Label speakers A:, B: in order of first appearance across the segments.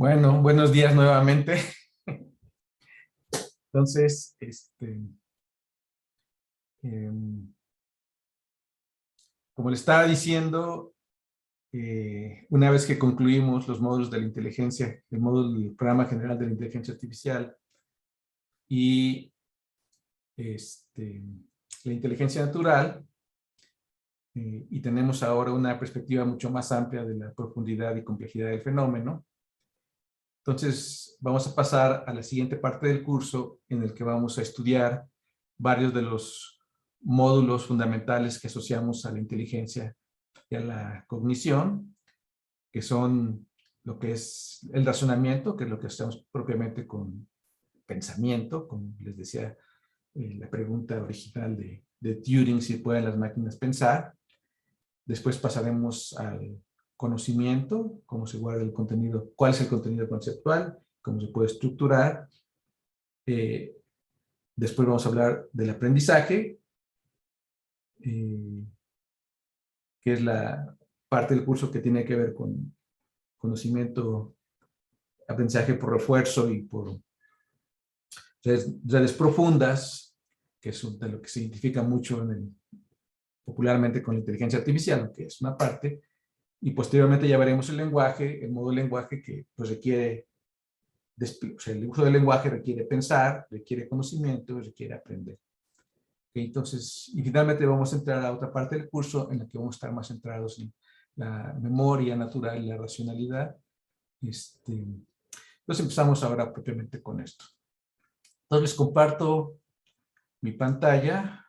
A: Bueno, buenos días nuevamente. Entonces, como le estaba diciendo, una vez que concluimos los módulos de la inteligencia, el módulo del Programa General de la Inteligencia Artificial y la inteligencia natural, y tenemos ahora una perspectiva mucho más amplia de la profundidad y complejidad del fenómeno. Entonces, vamos a pasar a la siguiente parte del curso en el que vamos a estudiar varios de los módulos fundamentales que asociamos a la inteligencia y a la cognición, que son lo que es el razonamiento, que es lo que hacemos propiamente con pensamiento, como les decía la pregunta original de Turing, si pueden las máquinas pensar. Después pasaremos al conocimiento, cómo se guarda el contenido, cuál es el contenido conceptual, cómo se puede estructurar. Después vamos a hablar del aprendizaje, que es la parte del curso que tiene que ver con conocimiento, aprendizaje por refuerzo y por redes profundas, que es de lo que se identifica mucho popularmente con la inteligencia artificial, que es una parte. Y posteriormente ya veremos el lenguaje, el modo de lenguaje que pues, requiere, o sea, el uso del lenguaje requiere pensar, requiere conocimiento, requiere aprender. ¿Okay? Entonces, y finalmente vamos a entrar a otra parte del curso en la que vamos a estar más centrados en la memoria natural y la racionalidad. Entonces empezamos ahora propiamente con esto. Entonces les comparto mi pantalla.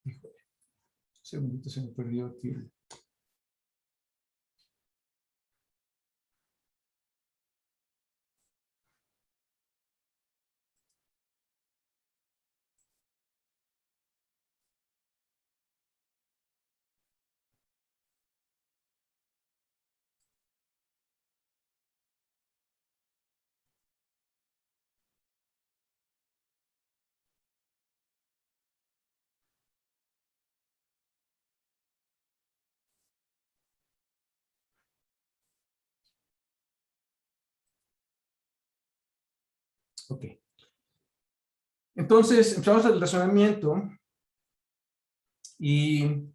A: Híjole, un segundito, se me perdió aquí. Ok. Entonces, empezamos el razonamiento y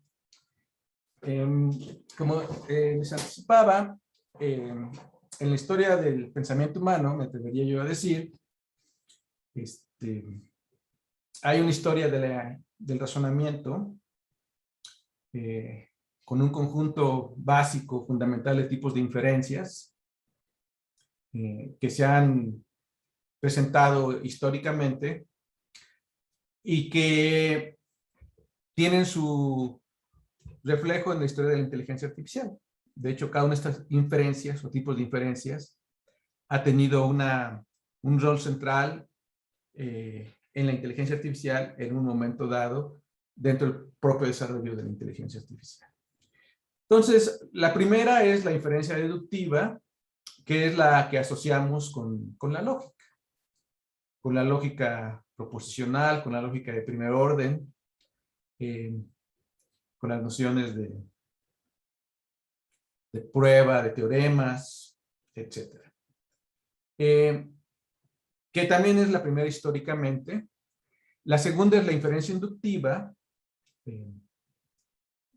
A: como les anticipaba, en la historia del pensamiento humano, me atrevería yo a decir, hay una historia del razonamiento con un conjunto básico, fundamental de tipos de inferencias que se han presentado históricamente y que tienen su reflejo en la historia de la inteligencia artificial. De hecho, cada una de estas inferencias o tipos de inferencias ha tenido un rol central en la inteligencia artificial en un momento dado dentro del propio desarrollo de la inteligencia artificial. Entonces, la primera es la inferencia deductiva, que es la que asociamos con la lógica proposicional, con la lógica de primer orden, con las nociones de prueba, de teoremas, etc. Que también es la primera históricamente. La segunda es la inferencia inductiva,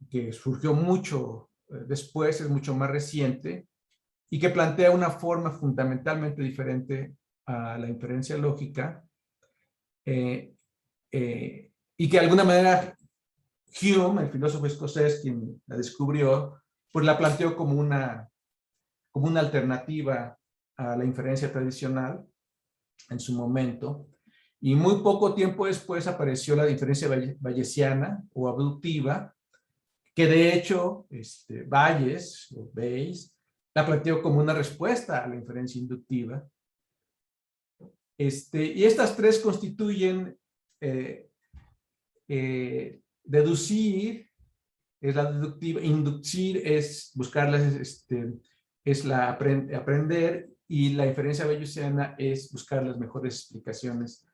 A: que surgió mucho después, es mucho más reciente, y que plantea una forma fundamentalmente diferente a la inferencia lógica, y que de alguna manera Hume, el filósofo escocés quien la descubrió, pues la planteó como una alternativa a la inferencia tradicional en su momento, y muy poco tiempo después apareció la inferencia bayesiana o abductiva, que de hecho Bayes, o Bayes, la planteo como una respuesta a la inferencia inductiva. Y estas tres constituyen deducir, es la deductiva, inducir es buscarlas, es la aprender, y la inferencia bayesiana es buscar las mejores explicaciones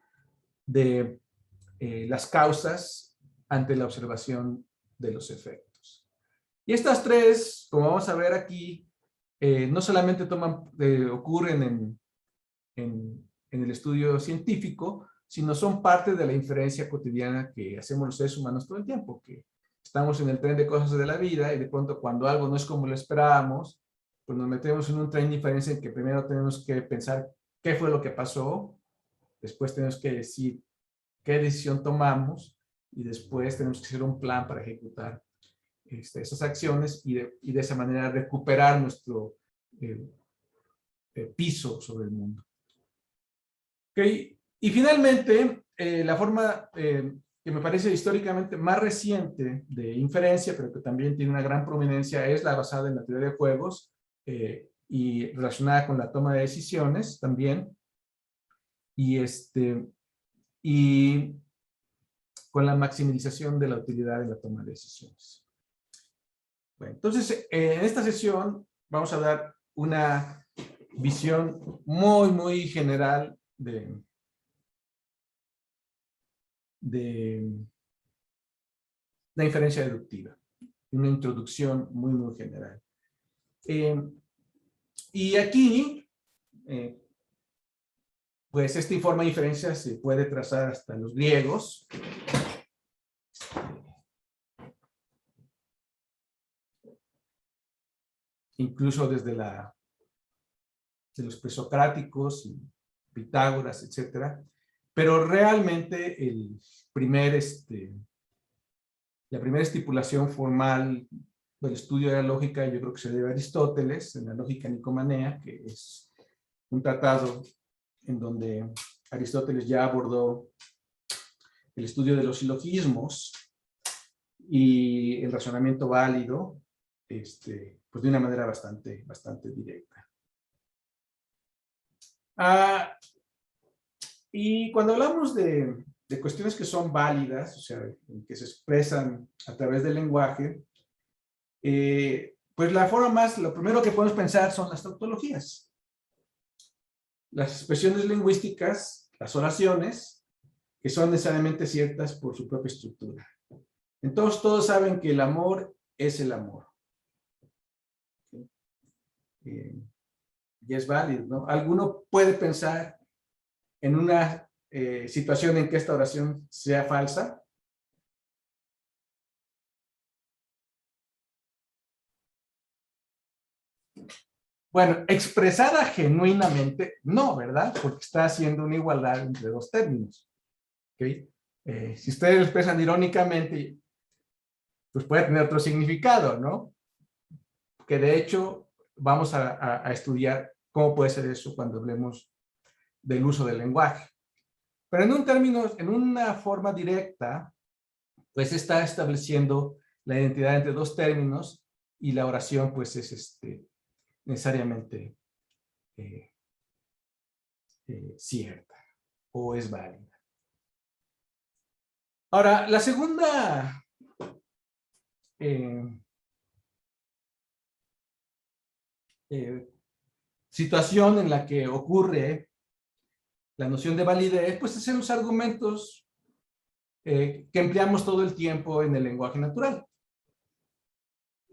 A: de las causas ante la observación de los efectos. Y estas tres, como vamos a ver aquí, no solamente ocurren en el estudio científico, sino son parte de la inferencia cotidiana que hacemos los seres humanos todo el tiempo, que estamos en el tren de cosas de la vida y de pronto cuando algo no es como lo esperábamos, pues nos metemos en un tren de inferencia en que primero tenemos que pensar qué fue lo que pasó, después tenemos que decir qué decisión tomamos y después tenemos que hacer un plan para ejecutar esas acciones y de esa manera recuperar nuestro piso sobre el mundo. Okay. Y finalmente, la forma que me parece históricamente más reciente de inferencia, pero que también tiene una gran prominencia, es la basada en la teoría de juegos y relacionada con la toma de decisiones también, y con la maximización de la utilidad en la toma de decisiones. Bueno, entonces, en esta sesión vamos a dar una visión muy general de la inferencia deductiva. Una introducción muy general. Y aquí, pues esta forma de inferencia se puede trazar hasta los griegos. Incluso desde de los presocráticos, Pitágoras, etcétera. Pero realmente la primera estipulación formal del estudio de la lógica yo creo que se debe a Aristóteles, en la Lógica Nicomanea, que es un tratado en donde Aristóteles ya abordó el estudio de los silogismos y el razonamiento válido, pues de una manera bastante directa. Y cuando hablamos de cuestiones que son válidas, o sea, que se expresan a través del lenguaje, pues lo primero que podemos pensar son las tautologías. Las expresiones lingüísticas, las oraciones, que son necesariamente ciertas por su propia estructura. Entonces todos saben que el amor es el amor. Y es válido, ¿no? Alguno puede pensar en una situación en que esta oración sea falsa. Bueno, expresada genuinamente, no, ¿verdad? Porque está haciendo una igualdad entre dos términos. ¿Okay? Si ustedes lo expresan irónicamente, pues puede tener otro significado, ¿no? Que de hecho vamos a estudiar cómo puede ser eso cuando hablemos del uso del lenguaje. Pero en una forma directa, pues está estableciendo la identidad entre dos términos y la oración pues es necesariamente cierta o es válida. Ahora, la segunda situación en la que ocurre la noción de validez, pues es en los argumentos que empleamos todo el tiempo en el lenguaje natural.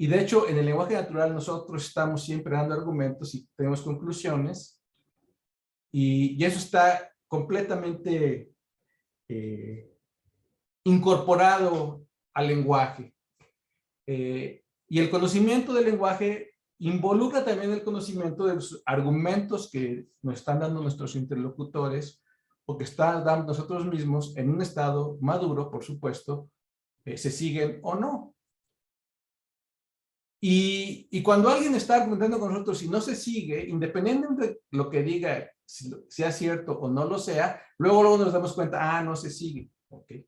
A: Y de hecho, en el lenguaje natural nosotros estamos siempre dando argumentos y tenemos conclusiones, y eso está completamente incorporado al lenguaje. Y el conocimiento del lenguaje involucra también el conocimiento de los argumentos que nos están dando nuestros interlocutores o que están dando nosotros mismos en un estado maduro, por supuesto, se siguen o no. Y cuando alguien está argumentando con nosotros y no se sigue, independientemente de lo que diga, si sea cierto o no lo sea, luego nos damos cuenta, no se sigue. ¿Okay?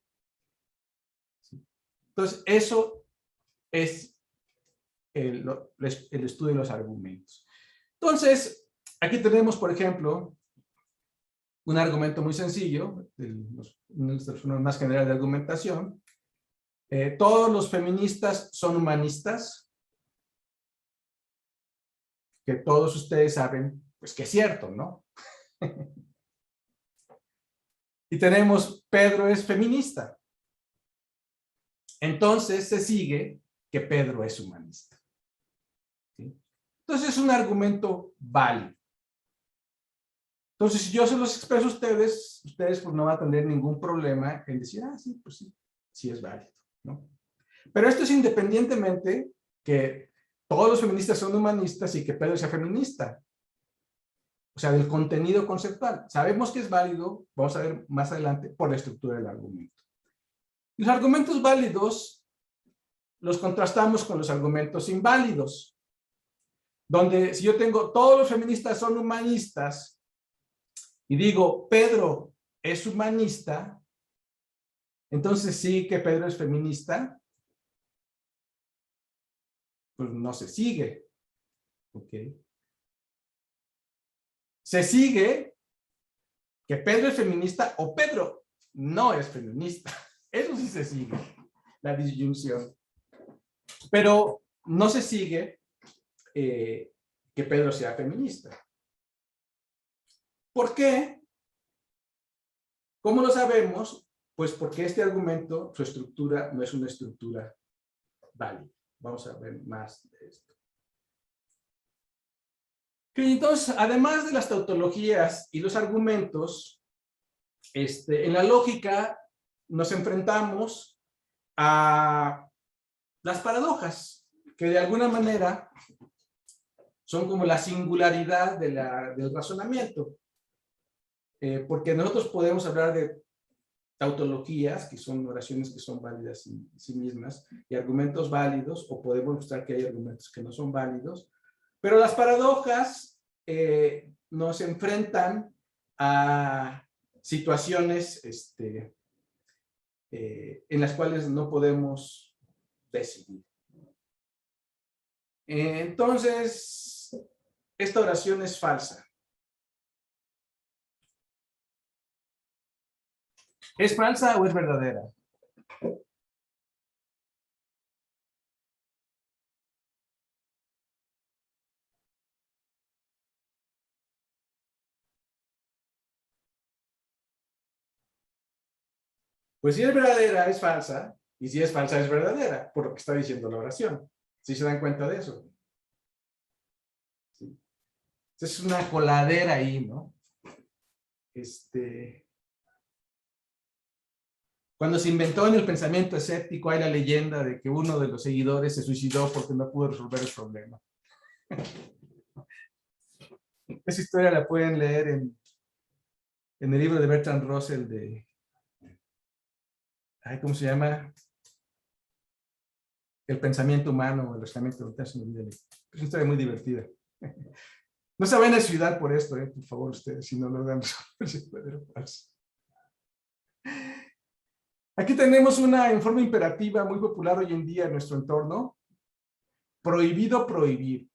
A: Entonces, eso es el estudio de los argumentos. Entonces, aquí tenemos, por ejemplo, un argumento muy sencillo, una de las formas más generales de argumentación. Todos los feministas son humanistas, que todos ustedes saben, pues que es cierto, ¿no? Y tenemos, Pedro es feminista. Entonces se sigue que Pedro es humanista. ¿Sí? Entonces es un argumento válido. Entonces, si yo se los expreso a ustedes, ustedes pues no van a tener ningún problema en decir, ah, sí, pues sí, sí es válido, ¿no? Pero esto es independientemente que todos los feministas son humanistas y que Pedro sea feminista. O sea, del contenido conceptual. Sabemos que es válido, vamos a ver más adelante, por la estructura del argumento. Los argumentos válidos los contrastamos con los argumentos inválidos, donde si yo tengo todos los feministas son humanistas y digo Pedro es humanista, entonces sí que Pedro es feminista, pues no se sigue. ¿Ok? Se sigue que Pedro es feminista o Pedro no es feminista. Eso sí se sigue, la disyunción. Pero no se sigue que Pedro sea feminista. ¿Por qué? ¿Cómo lo sabemos? Pues porque este argumento, su estructura, no es una estructura válida. Vamos a ver más de esto. Entonces, además de las tautologías y los argumentos, en la lógica nos enfrentamos a las paradojas, que de alguna manera son como la singularidad del razonamiento. Porque nosotros podemos hablar de tautologías, que son oraciones que son válidas en sí mismas, y argumentos válidos, o podemos mostrar que hay argumentos que no son válidos, pero las paradojas nos enfrentan a situaciones en las cuales no podemos decidir. Entonces, esta oración es falsa. ¿Es falsa o es verdadera? Pues si es verdadera, es falsa, y si es falsa, es verdadera, por lo que está diciendo la oración. ¿Sí se dan cuenta de eso? ¿Sí? Es una coladera ahí, ¿no? Cuando se inventó en el pensamiento escéptico, hay la leyenda de que uno de los seguidores se suicidó porque no pudo resolver el problema. Esa historia la pueden leer en el libro de Bertrand Russell de... ¿Cómo se llama? El pensamiento humano, el razonamiento mental. Es una historia muy divertida. No se vayan a ciudad por esto, por favor, ustedes, si no logran resolver si es verdadero o falso. Aquí tenemos una en forma imperativa muy popular hoy en día en nuestro entorno. Prohibido prohibir.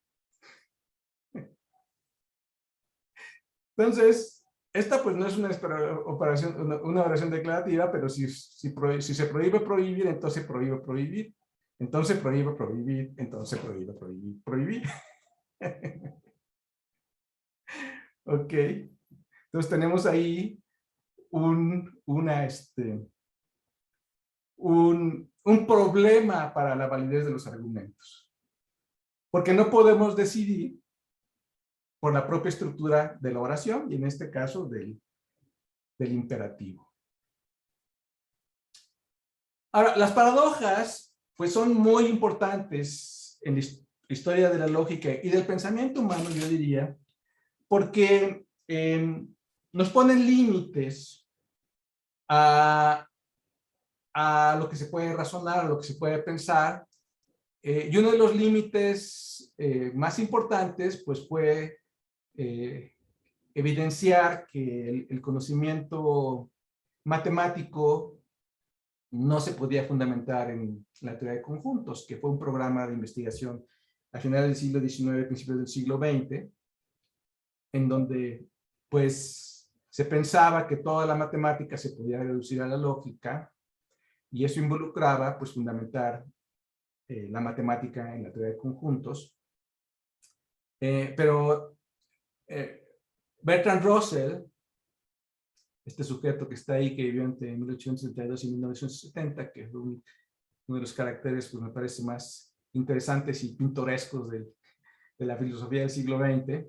A: Entonces, esta pues no es una oración declarativa, pero si se prohíbe prohibir, entonces prohíbe prohibir. Entonces prohíbe prohibir, entonces prohíbe prohibir, prohibir. Ok. Entonces tenemos ahí un problema para la validez de los argumentos. Porque no podemos decidir por la propia estructura de la oración y en este caso del imperativo. Ahora, las paradojas pues son muy importantes en la historia de la lógica y del pensamiento humano, yo diría, porque nos ponen límites a lo que se puede razonar, a lo que se puede pensar, y uno de los límites más importantes pues fue evidenciar que el conocimiento matemático no se podía fundamentar en la teoría de conjuntos, que fue un programa de investigación a finales del siglo XIX, principios del siglo XX, en donde pues se pensaba que toda la matemática se podía reducir a la lógica, y eso involucraba pues fundamentar la matemática en la teoría de conjuntos. Pero Bertrand Russell, este sujeto que está ahí, que vivió entre 1872 y 1970, que es uno de los caracteres, pues me parece, más interesantes y pintorescos de la filosofía del siglo XX,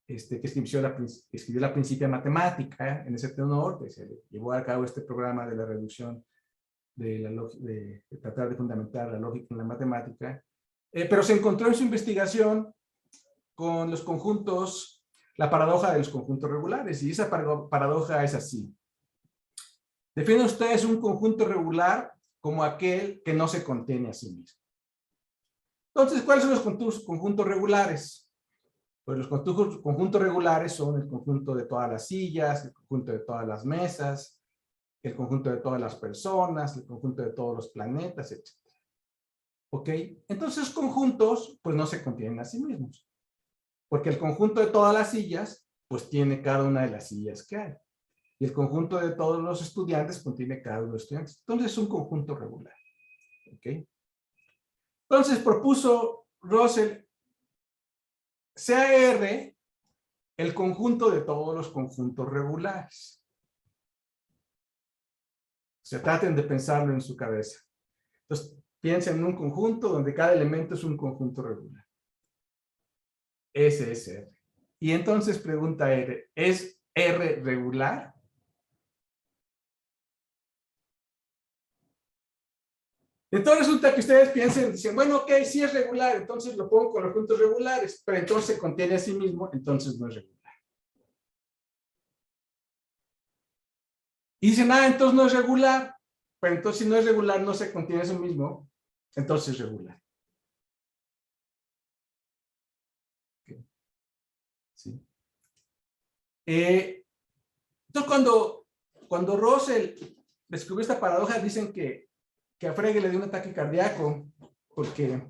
A: que escribió la Principia Matemática, en ese tenor, que se llevó a cabo este programa de la reducción, de tratar de fundamentar la lógica en la matemática, pero se encontró en su investigación con los conjuntos, la paradoja de los conjuntos regulares, y esa paradoja es así. Definen ustedes un conjunto regular como aquel que no se contiene a sí mismo. Entonces, ¿cuáles son los conjuntos regulares? Pues los conjuntos regulares son el conjunto de todas las sillas, el conjunto de todas las mesas, el conjunto de todas las personas, el conjunto de todos los planetas, etc. ¿Ok? Entonces, los conjuntos, pues no se contienen a sí mismos. Porque el conjunto de todas las sillas, pues tiene cada una de las sillas que hay. Y el conjunto de todos los estudiantes contiene cada uno de los estudiantes. Entonces es un conjunto regular. ¿Ok? Entonces propuso Russell, sea R el conjunto de todos los conjuntos regulares. Se traten de pensarlo en su cabeza. Entonces piensen en un conjunto donde cada elemento es un conjunto regular. Ese es R. Y entonces pregunta R, ¿es R regular? Entonces resulta que ustedes piensen, dicen, bueno, ok, sí es regular, entonces lo pongo con los conjuntos regulares, pero entonces se contiene a sí mismo, entonces no es regular. Y dicen, entonces no es regular, pero entonces si no es regular, no se contiene a sí mismo, entonces es regular. Okay. ¿Sí? Entonces cuando Russell descubrió esta paradoja, dicen que a Frege le dio un ataque cardíaco, porque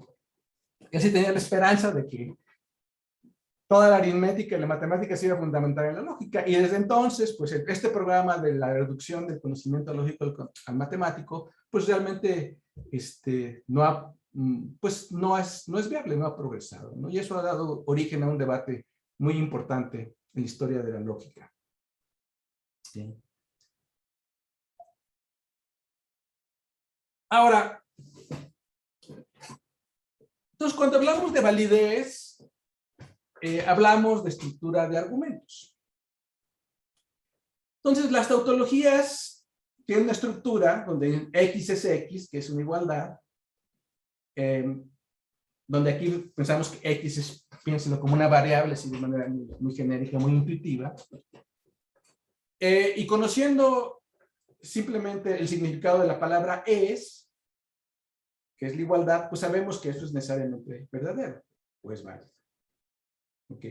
A: casi tenía la esperanza de que toda la aritmética y la matemática se iba a fundamentar en la lógica, y desde entonces, pues este programa de la reducción del conocimiento lógico al matemático, pues realmente pues no es viable, no ha progresado, ¿no? Y eso ha dado origen a un debate muy importante en la historia de la lógica. ¿Sí? Ahora, entonces cuando hablamos de validez, hablamos de estructura de argumentos. Entonces, las tautologías tienen una estructura donde X es X, que es una igualdad, donde aquí pensamos que X es, piénsenlo como una variable, así de manera muy genérica, muy intuitiva. Y conociendo simplemente el significado de la palabra es, que es la igualdad, pues sabemos que eso es necesariamente verdadero, o es válido. ¿Ok?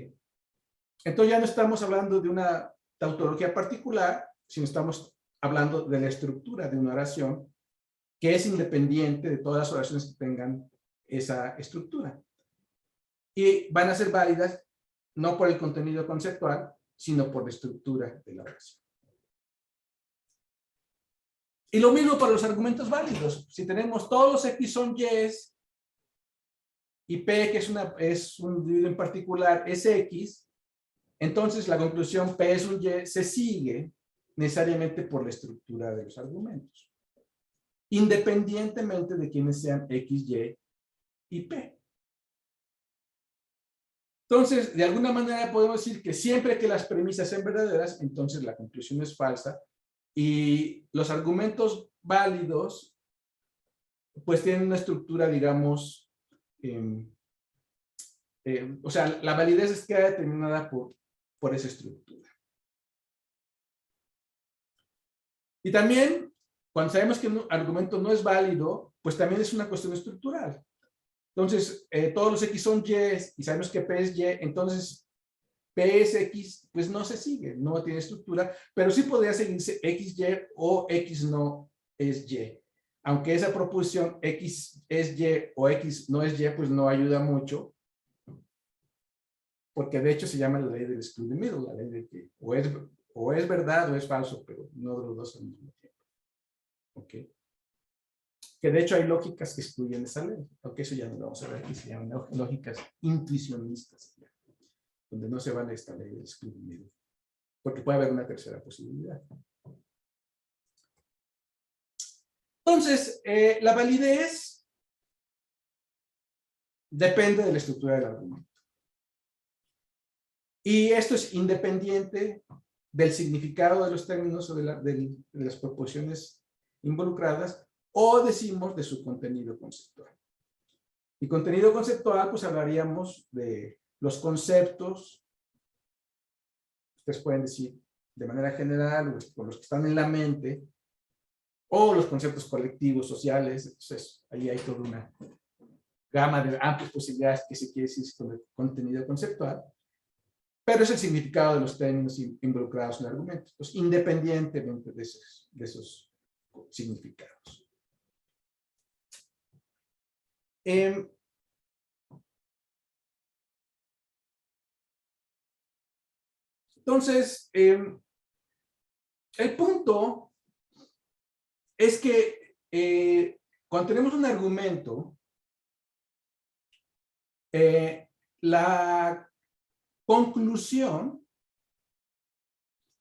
A: Entonces ya no estamos hablando de una tautología particular, sino estamos hablando de la estructura de una oración que es independiente de todas las oraciones que tengan esa estructura. Y van a ser válidas no por el contenido conceptual, sino por la estructura de la oración. Y lo mismo para los argumentos válidos. Si tenemos todos los X son Yes, y P, que es un individuo en particular, es X, entonces la conclusión P es un Y se sigue necesariamente por la estructura de los argumentos, independientemente de quiénes sean X, Y y P. Entonces, de alguna manera podemos decir que siempre que las premisas sean verdaderas, entonces la conclusión es falsa, y los argumentos válidos pues tienen una estructura, digamos, o sea, la validez queda determinada por esa estructura. Y también, cuando sabemos que un argumento no es válido, pues también es una cuestión estructural. Entonces, todos los X son Y, y sabemos que P es Y, entonces P es X, pues no se sigue, no tiene estructura, pero sí podría seguirse XY o X no es Y. Aunque esa proposición X es Y o X no es Y, pues no ayuda mucho, porque de hecho se llama la ley del exclude the middle, la ley de que o es verdad o es falso, pero no de los dos al mismo tiempo. ¿Ok? Que de hecho hay lógicas que excluyen esa ley, aunque eso ya no lo vamos a ver aquí, se llaman lógicas intuicionistas, donde no se vale esta ley del exclude the middle, porque puede haber una tercera posibilidad. Entonces, la validez depende de la estructura del argumento. Y esto es independiente del significado de los términos o de las proposiciones involucradas, o decimos de su contenido conceptual. Y contenido conceptual, pues hablaríamos de los conceptos, ustedes pueden decir de manera general, o los que están en la mente, o los conceptos colectivos, sociales. Entonces, ahí hay toda una gama de amplias posibilidades que se quiere decir con el contenido conceptual, pero es el significado de los términos involucrados en el argumento, pues independientemente de esos significados. Entonces, el punto es que cuando tenemos un argumento, la conclusión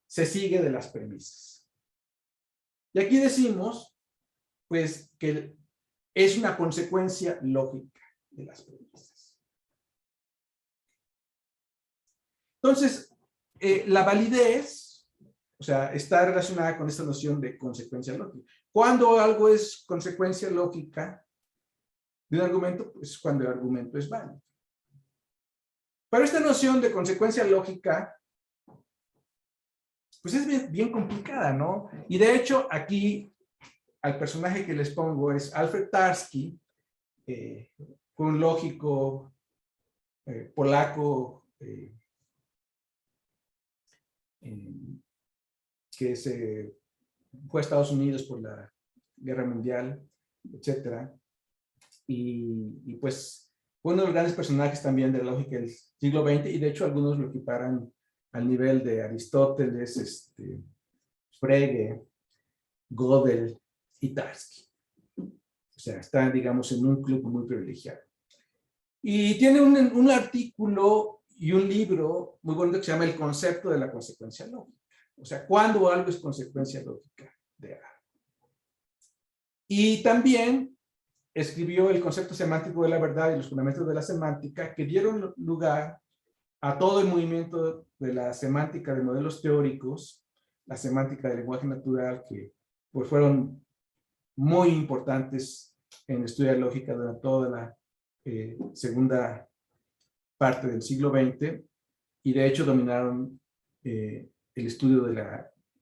A: se sigue de las premisas. Y aquí decimos, pues, que es una consecuencia lógica de las premisas. Entonces, la validez, o sea, está relacionada con esta noción de consecuencia lógica. Cuando algo es consecuencia lógica de un argumento, pues cuando el argumento es válido. Pero esta noción de consecuencia lógica, pues es bien complicada, ¿no? Y de hecho, aquí, al personaje que les pongo es Alfred Tarski, un lógico polaco que fue a Estados Unidos por la Guerra Mundial, etcétera. Y pues uno de los grandes personajes también de la lógica del siglo XX, y de hecho algunos lo equiparan al nivel de Aristóteles, Frege, Gödel y Tarski. O sea, están, digamos, en un club muy privilegiado. Y tiene un artículo y un libro muy bonito que se llama El concepto de la consecuencia lógica. O sea, cuando algo es consecuencia lógica de algo. Y también escribió El concepto semántico de la verdad y los fundamentos de la semántica, que dieron lugar a todo el movimiento de la semántica de modelos teóricos, la semántica del lenguaje natural, que pues fueron muy importantes en estudiar lógica durante toda la segunda parte del siglo XX, y de hecho dominaron el estudio del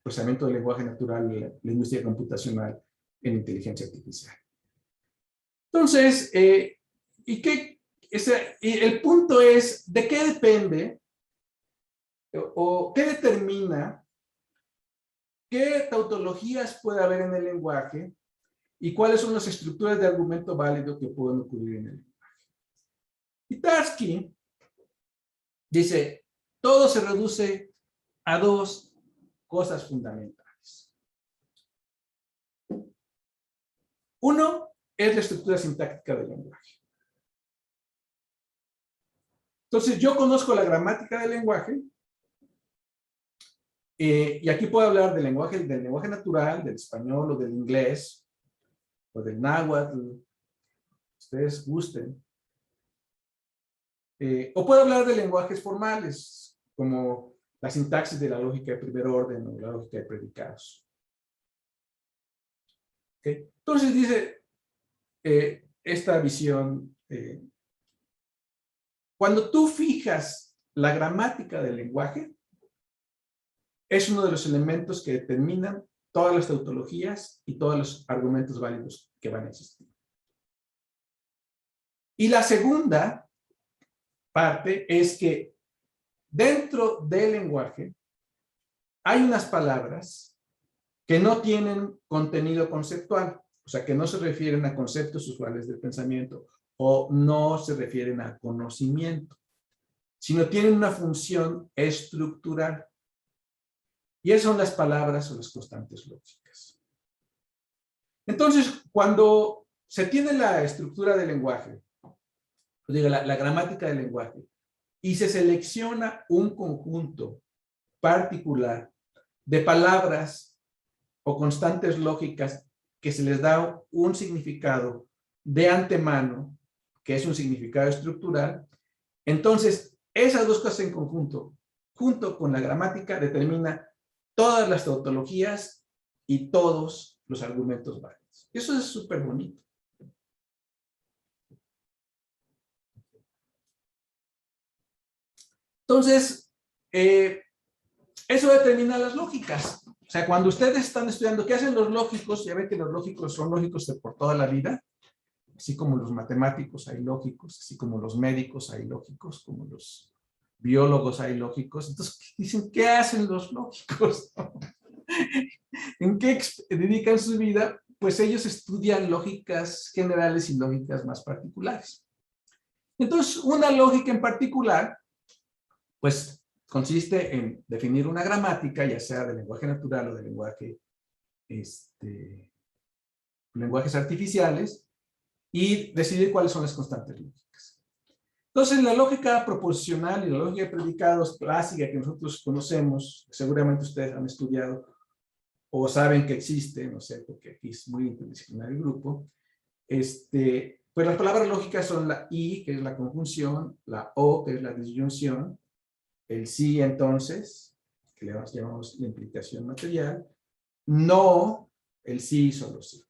A: procesamiento del lenguaje natural y la lingüística computacional en inteligencia artificial. Entonces, el punto es, ¿de qué depende o qué determina qué tautologías puede haber en el lenguaje y cuáles son las estructuras de argumento válido que pueden ocurrir en el lenguaje? Y Tarski dice, todo se reduce a dos cosas fundamentales. Uno es la estructura sintáctica del lenguaje. Entonces, yo conozco la gramática del lenguaje, y aquí puedo hablar del lenguaje natural, del español o del inglés, o del náhuatl, ustedes gusten. O puedo hablar de lenguajes formales, como la sintaxis de la lógica de primer orden o la lógica de predicados. ¿Okay? Entonces dice esta visión, cuando tú fijas la gramática del lenguaje, es uno de los elementos que determinan todas las tautologías y todos los argumentos válidos que van a existir. Y la segunda parte es que dentro del lenguaje hay unas palabras que no tienen contenido conceptual, o sea, que no se refieren a conceptos usuales del pensamiento o no se refieren a conocimiento. sino tienen una función estructural. Y esas son las palabras o las constantes lógicas. Entonces, cuando se tiene la estructura del lenguaje, digo, la gramática del lenguaje, y se selecciona un conjunto particular de palabras o constantes lógicas que se les da un significado de antemano, que es un significado estructural, entonces esas dos cosas en conjunto, junto con la gramática, determina todas las tautologías y todos los argumentos válidos. Eso es súper bonito. Entonces, eso determina las lógicas. O sea, cuando ustedes están estudiando, ¿qué hacen los lógicos? Ya ven que los lógicos son lógicos de por toda la vida, así como los matemáticos hay lógicos, así como los médicos hay lógicos, como los biólogos hay lógicos. Entonces, dicen, ¿qué hacen los lógicos? ¿En qué dedican su vida? Pues ellos estudian lógicas generales y lógicas más particulares. Entonces, una lógica en particular, pues consiste en definir una gramática, ya sea de lenguaje natural o de lenguajes artificiales, y decidir cuáles son las constantes lógicas. Entonces, la lógica proposicional y la lógica de predicados clásica que nosotros conocemos, seguramente ustedes han estudiado o saben que existe, no sé, porque aquí es muy interdisciplinar el grupo, pues las palabras lógicas son la I, que es la conjunción, la O, que es la disyunción, el sí, entonces, que le llamamos la implicación material, no, el sí, solo sí.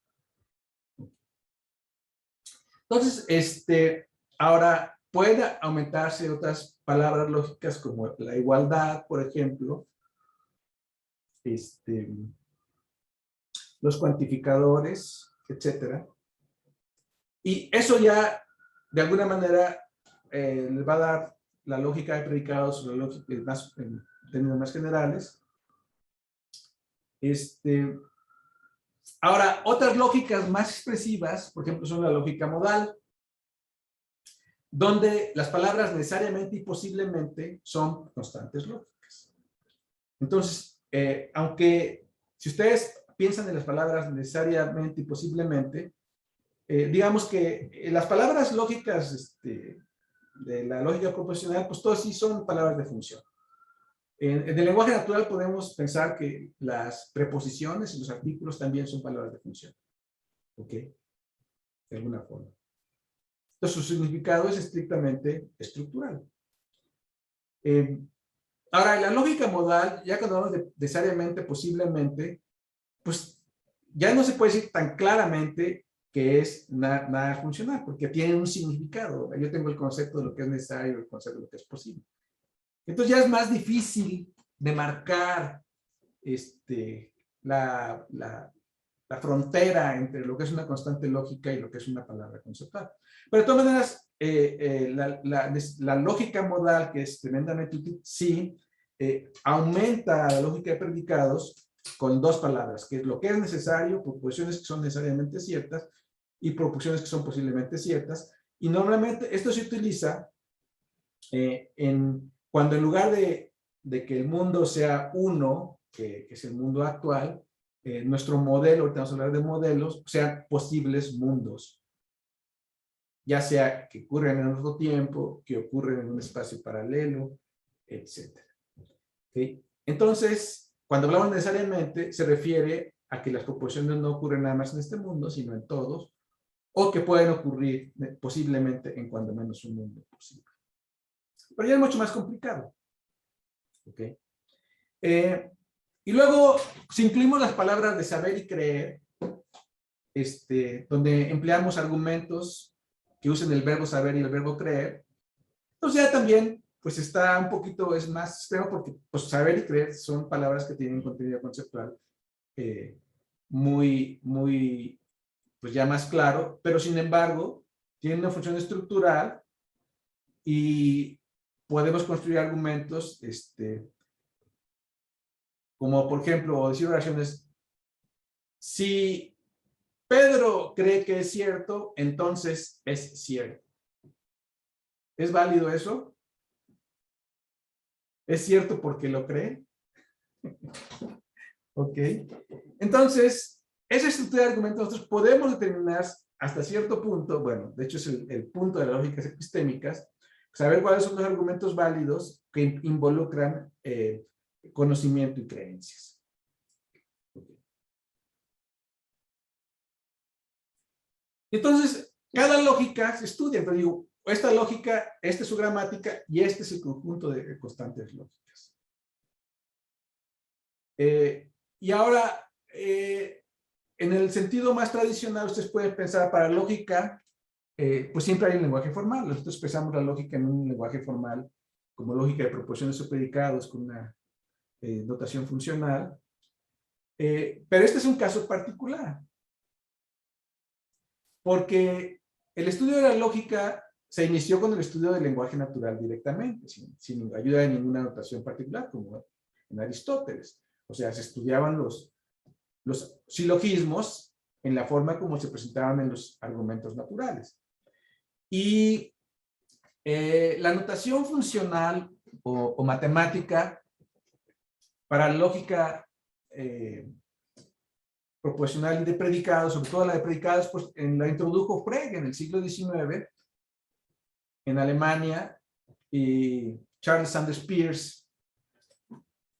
A: Entonces, ahora puede aumentarse otras palabras lógicas como la igualdad, por ejemplo, los cuantificadores, etcétera. Y eso ya, de alguna manera, les va a dar la lógica de predicados, la lógica en términos más generales. Ahora, otras lógicas más expresivas, por ejemplo, son la lógica modal, donde las palabras necesariamente y posiblemente son constantes lógicas. Entonces, aunque si ustedes piensan en las palabras necesariamente y posiblemente, digamos que las palabras lógicas de la lógica proposicional, pues todas sí son palabras de función. En el lenguaje natural podemos pensar que las preposiciones y los artículos también son palabras de función. ¿Ok? De alguna forma. Entonces, su significado es estrictamente estructural. Ahora, en la lógica modal, ya cuando hablamos de necesariamente, posiblemente, pues ya no se puede decir tan claramente que es nada funcional, porque tiene un significado. Yo tengo el concepto de lo que es necesario, el concepto de lo que es posible. Entonces ya es más difícil de marcar la frontera entre lo que es una constante lógica y lo que es una palabra conceptual. Pero de todas maneras, la lógica modal, que es tremendamente útil, sí, aumenta la lógica de predicados con dos palabras, que es lo que es necesario, proposiciones que son necesariamente ciertas y proposiciones que son posiblemente ciertas. Y normalmente esto se utiliza cuando en lugar de que el mundo sea uno, que es el mundo actual, nuestro modelo, ahorita vamos a hablar de modelos, sean posibles mundos. Ya sea que ocurren en otro tiempo, que ocurren en un espacio paralelo, etc. ¿Okay? Entonces, cuando hablamos necesariamente, se refiere a que las proposiciones no ocurren nada más en este mundo, sino en todos, o que pueden ocurrir posiblemente en cuando menos un mundo posible. Pero ya es mucho más complicado. ¿Ok? Y luego, si incluimos las palabras de saber y creer, donde empleamos argumentos que usen el verbo saber y el verbo creer, entonces ya también, pues está un poquito, es más extremo porque pues, saber y creer son palabras que tienen contenido conceptual muy, pues ya más claro, pero sin embargo, tienen una función estructural y podemos construir argumentos, como por ejemplo, decir oraciones, si Pedro cree que es cierto, entonces es cierto. ¿Es válido eso? ¿Es cierto porque lo cree? Ok. Entonces, esa estructura de argumentos nosotros podemos determinar hasta cierto punto, bueno, de hecho es el punto de las lógicas epistémicas, saber cuáles son los argumentos válidos que involucran conocimiento y creencias. Entonces, cada lógica se estudia. Entonces digo, esta lógica, esta es su gramática y este es el conjunto de constantes lógicas. Y ahora, en el sentido más tradicional, ustedes pueden pensar para lógica, pues siempre hay un lenguaje formal. Nosotros pensamos la lógica en un lenguaje formal como lógica de proporciones o predicados con una notación funcional. Pero este es un caso particular, porque el estudio de la lógica se inició con el estudio del lenguaje natural directamente, sin ayuda de ninguna notación particular, como en Aristóteles. O sea, se estudiaban los silogismos en la forma como se presentaban en los argumentos naturales. Y la notación funcional o matemática para la lógica proporcional y de predicados, sobre todo la de predicados, pues la introdujo Frege en el siglo XIX en Alemania, y Charles Sanders Peirce,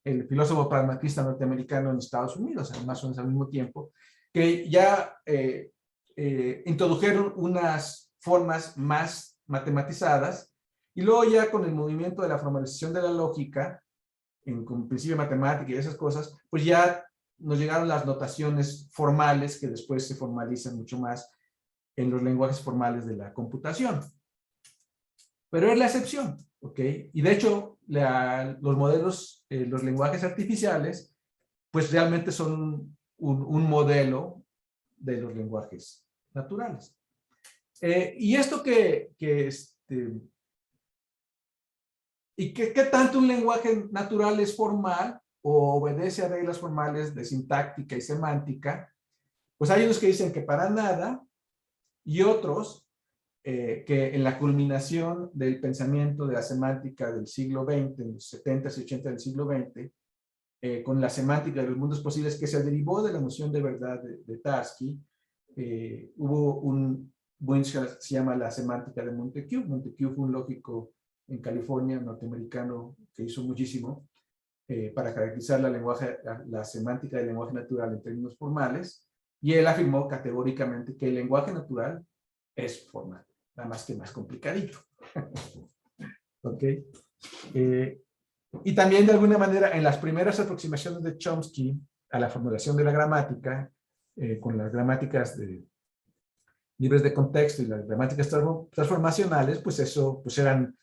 A: el filósofo pragmatista norteamericano, en Estados Unidos, más o menos al mismo tiempo, que ya introdujeron unas formas más matematizadas, y luego ya con el movimiento de la formalización de la lógica, con principio de matemática y esas cosas, pues ya nos llegaron las notaciones formales que después se formalizan mucho más en los lenguajes formales de la computación. Pero es la excepción, ¿ok? Y de hecho, los modelos, los lenguajes artificiales, pues realmente son un modelo de los lenguajes naturales. Y esto ¿y qué tanto un lenguaje natural es formal o obedece a reglas formales de sintáctica y semántica? Pues hay unos que dicen que para nada, y otros que en la culminación del pensamiento de la semántica del siglo XX, en los 70s y 80s del siglo XX, con la semántica de los mundos posibles que se derivó de la noción de verdad de Tarski, hubo un buen que se llama la semántica de Montesquieu. Montesquieu fue un lógico en California, norteamericano, que hizo muchísimo para caracterizar la semántica del lenguaje natural en términos formales, y él afirmó categóricamente que el lenguaje natural es formal, nada más que más complicadito. ¿Ok? Y también de alguna manera en las primeras aproximaciones de Chomsky a la formulación de la gramática, con las gramáticas libres de contexto y las gramáticas transformacionales, pues eso pues eran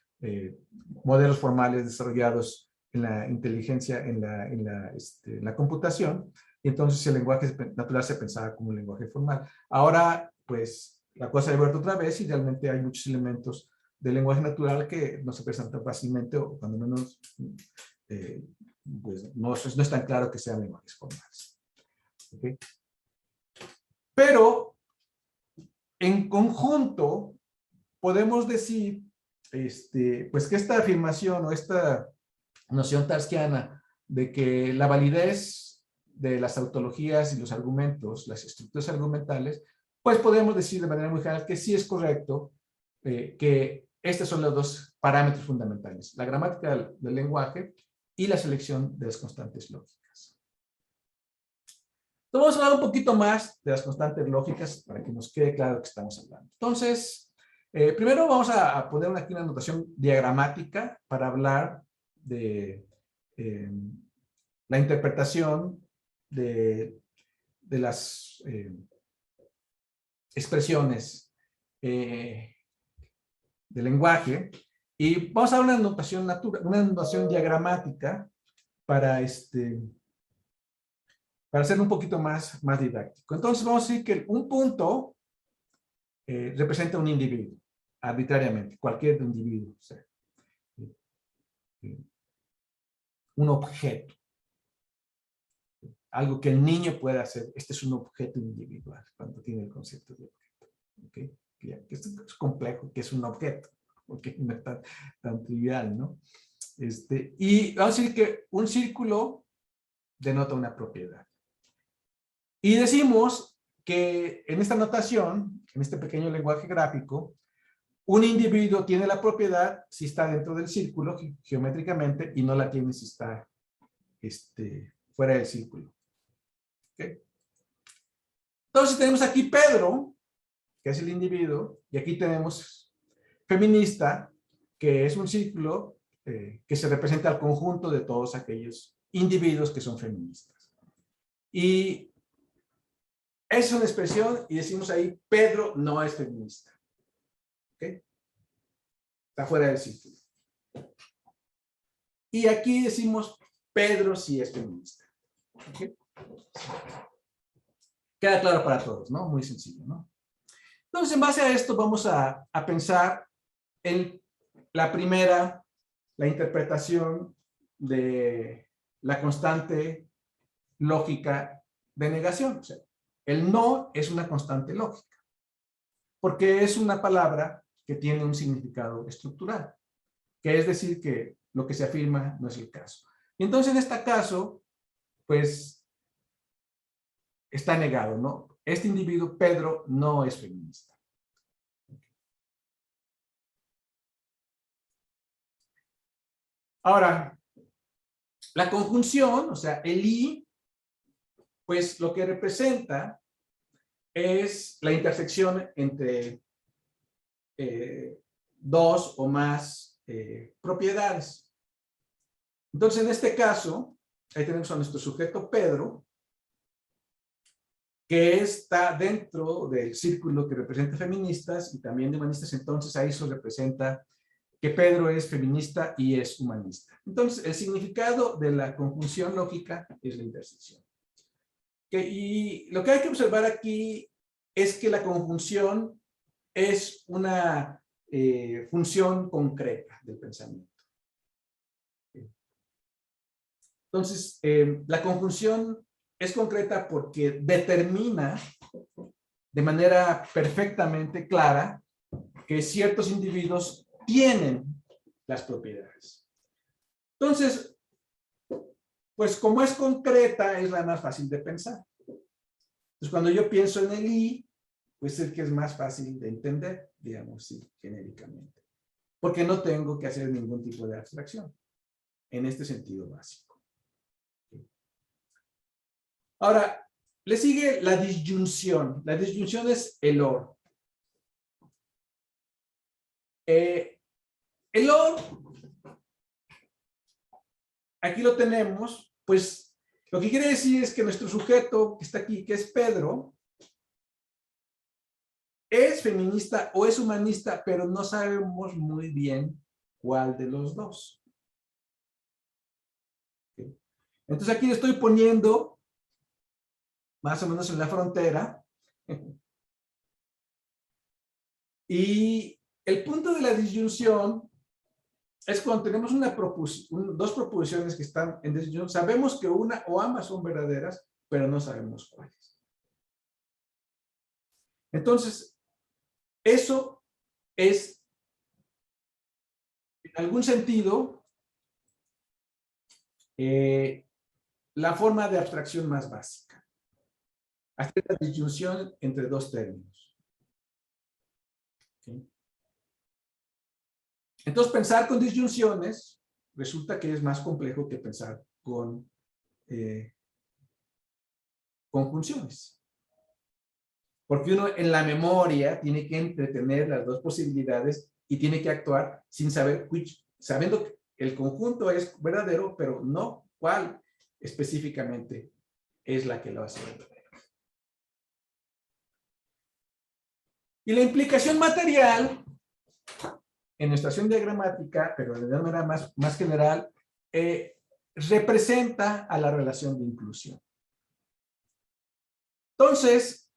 A: modelos formales desarrollados en la inteligencia, en la computación, y entonces el lenguaje natural se pensaba como un lenguaje formal. Ahora, pues, la cosa ha vuelto otra vez y realmente hay muchos elementos del lenguaje natural que no se presentan fácilmente, o cuando menos, pues no es tan claro que sean lenguajes formales. ¿Okay? Pero, en conjunto, podemos decir pues que esta afirmación o esta noción tarskiana de que la validez de las tautologías y los argumentos, las estructuras argumentales, pues podemos decir de manera muy general que sí es correcto que estos son los dos parámetros fundamentales, la gramática del lenguaje y la selección de las constantes lógicas. Entonces vamos a hablar un poquito más de las constantes lógicas para que nos quede claro de qué estamos hablando. Entonces, primero vamos a poner aquí una notación diagramática para hablar de la interpretación de las expresiones de lenguaje, y vamos a dar una notación diagramática para hacerlo un poquito más didáctico. Entonces vamos a decir que un punto representa un individuo, arbitrariamente, cualquier individuo, o sea, un objeto, algo que el niño pueda hacer. Este es un objeto individual cuando tiene el concepto de objeto. ¿Okay? Esto es complejo, que es un objeto, porque no es tan trivial, ¿no? Y vamos a decir que un círculo denota una propiedad. Y decimos que en esta notación, en este pequeño lenguaje gráfico, un individuo tiene la propiedad si está dentro del círculo geométricamente y no la tiene si está fuera del círculo. ¿Okay? Entonces tenemos aquí Pedro, que es el individuo, y aquí tenemos feminista, que es un círculo que se representa al conjunto de todos aquellos individuos que son feministas. Y es una expresión y decimos ahí, Pedro no es feminista. ¿Okay? Está fuera del círculo. Y aquí decimos, Pedro sí es feminista. ¿Okay? Queda claro para todos, ¿no? Muy sencillo, ¿no? Entonces, en base a esto, vamos a pensar en la interpretación de la constante lógica de negación. O sea, el no es una constante lógica, porque es una palabra que tiene un significado estructural, que es decir que lo que se afirma no es el caso. Y entonces, en este caso, pues, está negado, ¿no? Este individuo, Pedro, no es feminista. Ahora, la conjunción, o sea, el y, pues lo que representa es la intersección entre dos o más propiedades. Entonces, en este caso, ahí tenemos a nuestro sujeto Pedro, que está dentro del círculo que representa feministas y también de humanistas. Entonces, ahí eso representa que Pedro es feminista y es humanista. Entonces, el significado de la conjunción lógica es la intersección. Y lo que hay que observar aquí es que la conjunción es una función concreta del pensamiento. Entonces, la conjunción es concreta porque determina de manera perfectamente clara que ciertos individuos tienen las propiedades. Entonces, pues como es concreta, es la más fácil de pensar. Entonces, cuando yo pienso en el I, pues es que es más fácil de entender, digamos, sí, genéricamente. Porque no tengo que hacer ningún tipo de abstracción, en este sentido básico. Ahora, le sigue la disyunción. La disyunción es el OR. El OR, aquí lo tenemos, pues lo que quiere decir es que nuestro sujeto que está aquí, que es Pedro, es feminista o es humanista, pero no sabemos muy bien cuál de los dos. ¿Okay? Entonces aquí le estoy poniendo más o menos en la frontera. Y el punto de la disyunción es cuando tenemos dos proposiciones que están en disyunción. Sabemos que una o ambas son verdaderas, pero no sabemos cuáles. Entonces, eso es, en algún sentido, la forma de abstracción más básica. Hacer la disyunción entre dos términos. ¿Sí? Entonces, pensar con disyunciones resulta que es más complejo que pensar con conjunciones. Porque uno en la memoria tiene que entretener las dos posibilidades y tiene que actuar sin saber, sabiendo que el conjunto es verdadero, pero no cuál específicamente es la que lo hace verdadero. Y la implicación material en nuestra acción diagramática, pero de manera más general, representa a la relación de inclusión. Entonces,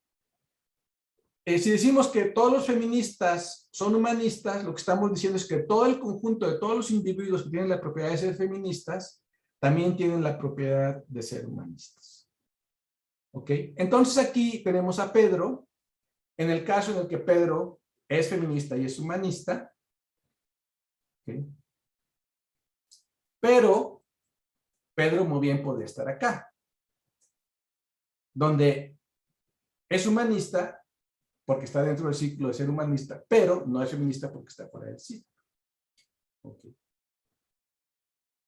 A: si decimos que todos los feministas son humanistas, lo que estamos diciendo es que todo el conjunto de todos los individuos que tienen la propiedad de ser feministas, también tienen la propiedad de ser humanistas. ¿Ok? Entonces aquí tenemos a Pedro, en el caso en el que Pedro es feminista y es humanista. ¿Okay? Pero Pedro muy bien podría estar acá, donde es humanista porque está dentro del ciclo de ser humanista, pero no es feminista porque está fuera del ciclo. Okay.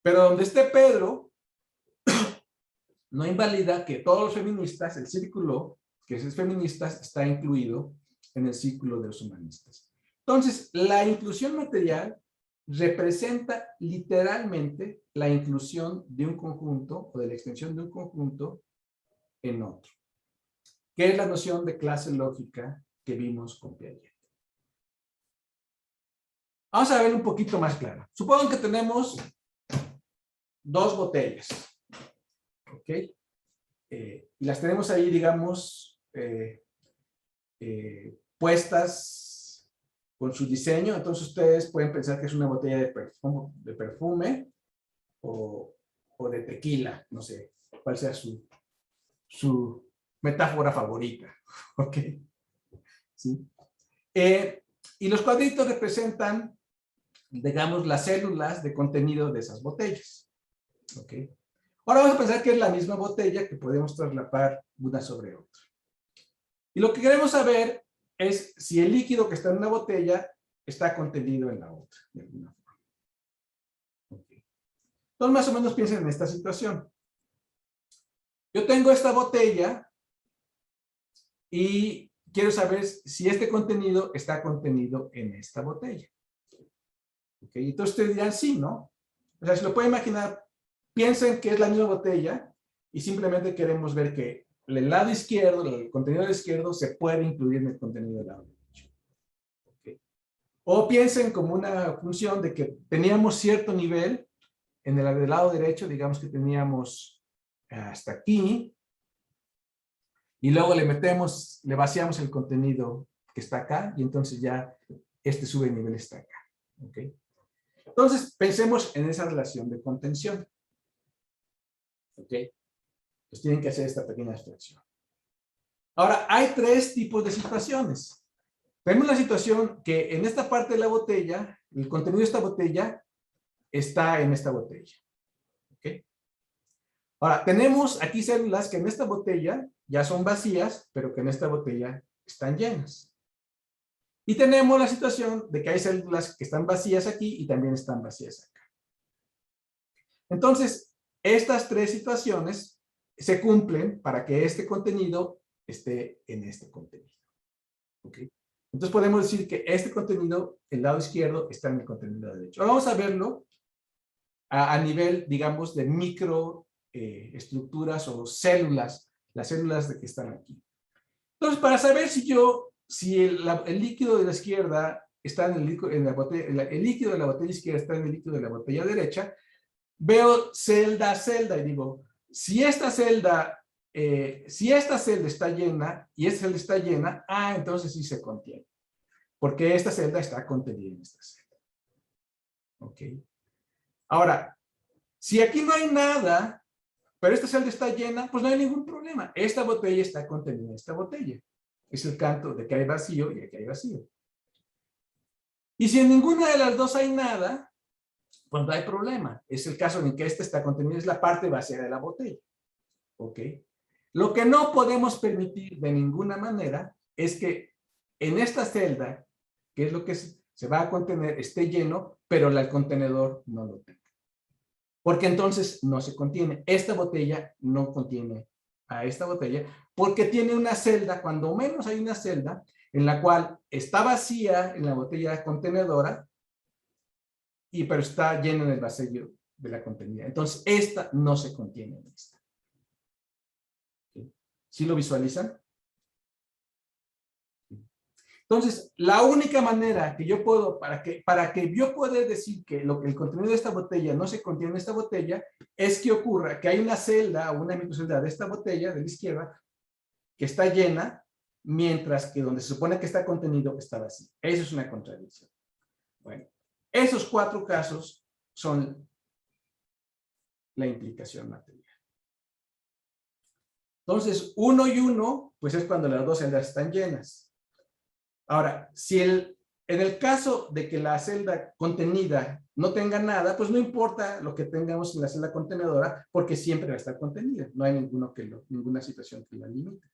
A: Pero donde esté Pedro, no invalida que todos los feministas, el círculo que es feministas, está incluido en el círculo de los humanistas. Entonces, la inclusión material representa literalmente la inclusión de un conjunto o de la extensión de un conjunto en otro, que es la noción de clase lógica que vimos con Piaget. Vamos a ver un poquito más claro. Supongo que tenemos dos botellas, ¿ok? Y las tenemos ahí, digamos, puestas con su diseño. Entonces ustedes pueden pensar que es una botella de perfume o de tequila, no sé cuál sea su metáfora favorita, ¿ok? ¿Sí? Y los cuadritos representan, digamos, las células de contenido de esas botellas, ¿ok? Ahora vamos a pensar que es la misma botella que podemos traslapar una sobre otra. Y lo que queremos saber es si el líquido que está en una botella está contenido en la otra, de alguna forma. Okay. Entonces, más o menos piensen en esta situación. Yo tengo esta botella y quiero saber si este contenido está contenido en esta botella. Okay. Entonces ustedes dirán sí, ¿no? O sea, si lo pueden imaginar, piensen que es la misma botella y simplemente queremos ver que el lado izquierdo, el contenido del izquierdo, se puede incluir en el contenido del lado derecho. Okay. O piensen como una función de que teníamos cierto nivel en el del lado derecho, digamos que teníamos hasta aquí, y luego le vaciamos el contenido que está acá, y entonces ya este sube el nivel está acá. ¿Okay? Entonces, pensemos en esa relación de contención. ¿Ok? Pues tienen que hacer esta pequeña abstracción. Ahora, hay tres tipos de situaciones. Tenemos la situación que en esta parte de la botella, el contenido de esta botella está en esta botella. ¿Ok? Ahora, tenemos aquí células que en esta botella ya son vacías, pero que en esta botella están llenas. Y tenemos la situación de que hay células que están vacías aquí y también están vacías acá. Entonces, estas tres situaciones se cumplen para que este contenido esté en este contenido. ¿Okay? Entonces podemos decir que este contenido, el lado izquierdo, está en el contenido derecho. Ahora vamos a verlo a nivel, digamos, de microestructuras o células, las células de que están aquí. Entonces, para saber si el líquido de la izquierda está en la botella, el líquido de la botella izquierda está en el líquido de la botella derecha, veo celda a celda y digo, si esta celda está llena y esta celda está llena, entonces sí se contiene. Porque esta celda está contenida en esta celda. ¿Ok? Ahora, si aquí no hay nada, pero esta celda está llena, pues no hay ningún problema. Esta botella está contenida en esta botella. Es el canto de que hay vacío y aquí hay vacío. Y si en ninguna de las dos hay nada, pues no hay problema. Es el caso en que esta está contenida, es la parte vacía de la botella. ¿Ok? Lo que no podemos permitir de ninguna manera es que en esta celda, que es lo que se va a contener, esté lleno, pero el contenedor no lo tenga. Porque entonces no se contiene. Esta botella no contiene a esta botella porque tiene una celda, cuando menos hay una celda, en la cual está vacía en la botella contenedora, pero está llena en el vacío de la contenida. Entonces, esta no se contiene en esta. ¿Sí lo visualizan? Entonces, la única manera que yo puedo, para que yo pueda decir que el contenido de esta botella no se contiene en esta botella, es que ocurra que hay una celda o una microcelda de esta botella, de la izquierda, que está llena, mientras que donde se supone que está contenido está vacío. Eso es una contradicción. Bueno, esos cuatro casos son la implicación material. Entonces, 1 y 1, pues es cuando las dos celdas están llenas. Ahora, si en el caso de que la celda contenida no tenga nada, pues no importa lo que tengamos en la celda contenedora, porque siempre va a estar contenida. No hay ninguna situación que la limite.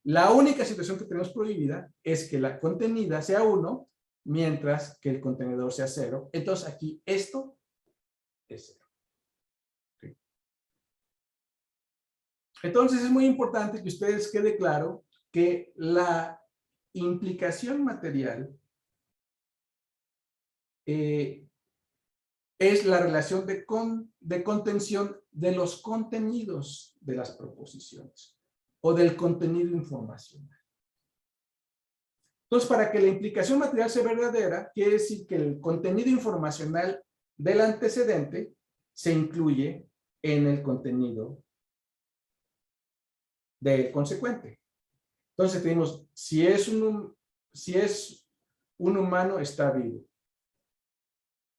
A: La única situación que tenemos prohibida es que la contenida sea 1, mientras que el contenedor sea 0. Entonces aquí esto es 0. ¿Okay? Entonces es muy importante que ustedes quede claro que la implicación material es la relación de contención de los contenidos de las proposiciones o del contenido informacional. Entonces, para que la implicación material sea verdadera, quiere decir que el contenido informacional del antecedente se incluye en el contenido del consecuente. Entonces tenemos, si es un humano, está vivo.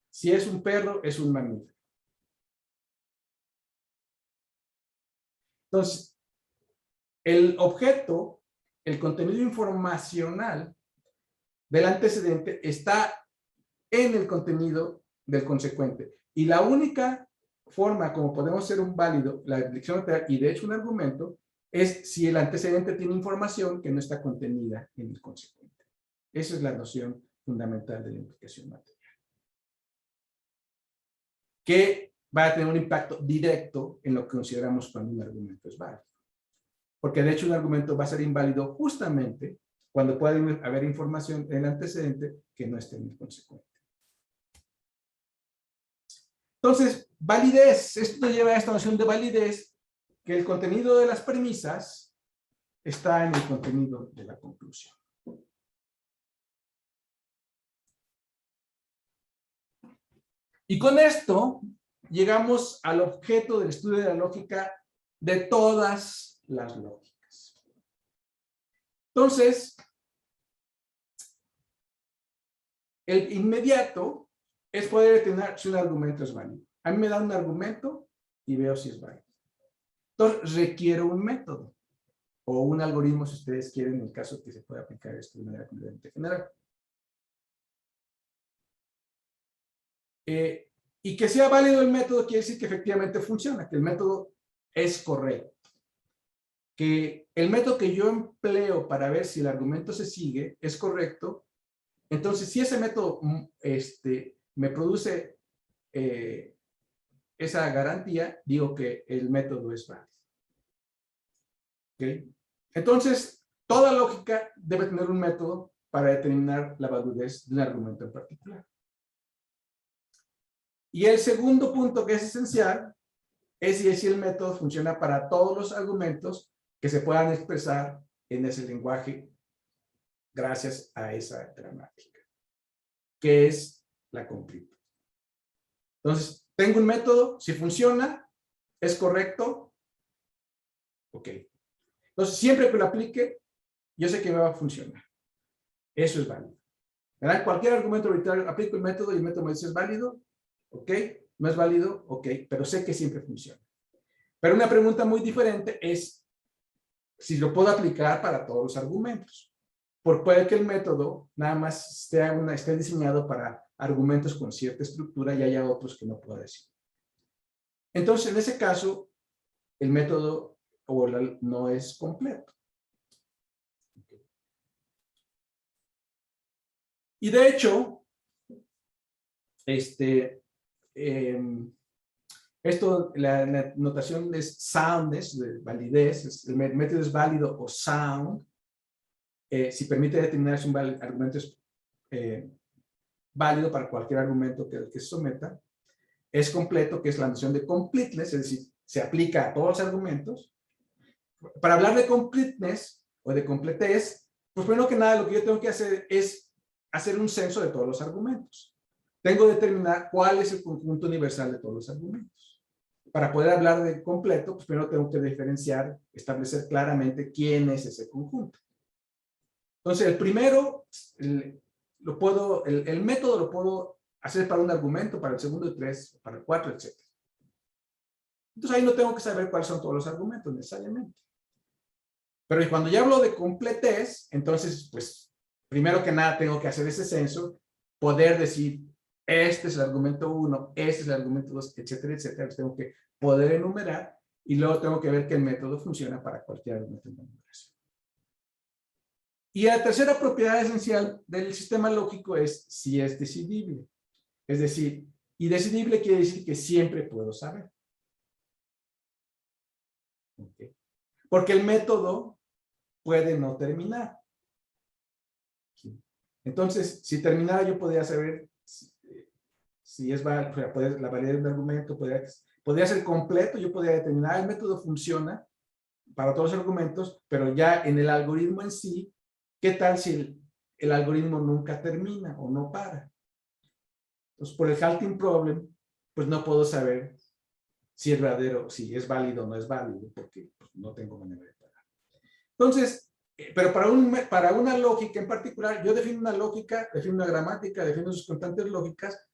A: Si es un perro, es un mamífero. Entonces, el objeto, el contenido informacional del antecedente está en el contenido del consecuente. Y la única forma como podemos hacer un válido, la implicación material y de hecho un argumento, es si el antecedente tiene información que no está contenida en el consecuente. Esa es la noción fundamental de la implicación material, que va a tener un impacto directo en lo que consideramos cuando un argumento es válido. Porque de hecho un argumento va a ser inválido justamente cuando puede haber información en el antecedente que no esté en el consecuente. Entonces, validez. Esto nos lleva a esta noción de validez, que el contenido de las premisas está en el contenido de la conclusión. Y con esto llegamos al objeto del estudio de la lógica de todas las lógicas. Entonces, el inmediato es poder determinar si un argumento es válido. A mí me da un argumento y veo si es válido. Entonces, requiero un método o un algoritmo, si ustedes quieren, en el caso que se pueda aplicar esto de manera completamente general. Y que sea válido el método quiere decir que efectivamente funciona, que el método es correcto. Que el método que yo empleo para ver si el argumento se sigue es correcto. Entonces, si ese método me produce esa garantía, digo que el método es válido. ¿Okay? Entonces, toda lógica debe tener un método para determinar la validez de un argumento en particular. Y el segundo punto que es esencial es si el método funciona para todos los argumentos que se puedan expresar en ese lenguaje gracias a esa gramática, que es la completa. Entonces, tengo un método, si funciona, es correcto, ok. Entonces, siempre que lo aplique, yo sé que me va a funcionar. Eso es válido. ¿Verdad? Cualquier argumento arbitrario, aplico el método y el método me dice es válido, ok. No es válido, ok, pero sé que siempre funciona. Pero una pregunta muy diferente es si lo puedo aplicar para todos los argumentos. Porque puede que el método nada más esté diseñado para argumentos con cierta estructura y haya otros que no pueda decir. Entonces, en ese caso, el método no es completo. Y de hecho, la notación es soundness, de validez, el método es válido o sound, si permite determinar si un argumento es válido para cualquier argumento que se someta, es completo, que es la noción de completeness, es decir, se aplica a todos los argumentos. Para hablar de completeness o de completez, pues primero que nada lo que yo tengo que hacer es hacer un censo de todos los argumentos. Tengo que determinar cuál es el conjunto universal de todos los argumentos. Para poder hablar de completo, pues primero tengo que diferenciar, establecer claramente quién es ese conjunto. Entonces, el primero, el método lo puedo hacer para un argumento, para el segundo y 3, para el 4, etc. Entonces, ahí no tengo que saber cuáles son todos los argumentos necesariamente. Pero cuando ya hablo de completez, entonces, pues, primero que nada tengo que hacer ese censo, poder decir, este es el argumento 1, este es el argumento 2, etcétera, etcétera. Los tengo que poder enumerar y luego tengo que ver que el método funciona para cualquier argumento de enumeración. Y la tercera propiedad esencial del sistema lógico es si es decidible. Es decir, y decidible quiere decir que siempre puedo saber. ¿Okay? Porque el método puede no terminar. ¿Sí? Entonces, si terminara, yo podría saber si es la validez de un argumento, podría ser completo, yo podría determinar el método funciona para todos los argumentos, pero ya en el algoritmo en sí, ¿qué tal si el algoritmo nunca termina o no para? Entonces, por el halting problem, pues no puedo saber si es verdadero, si es válido o no es válido, porque pues, no tengo manera de parar. Entonces, pero para una lógica en particular, yo defino una lógica, defino una gramática, defino sus constantes lógicas.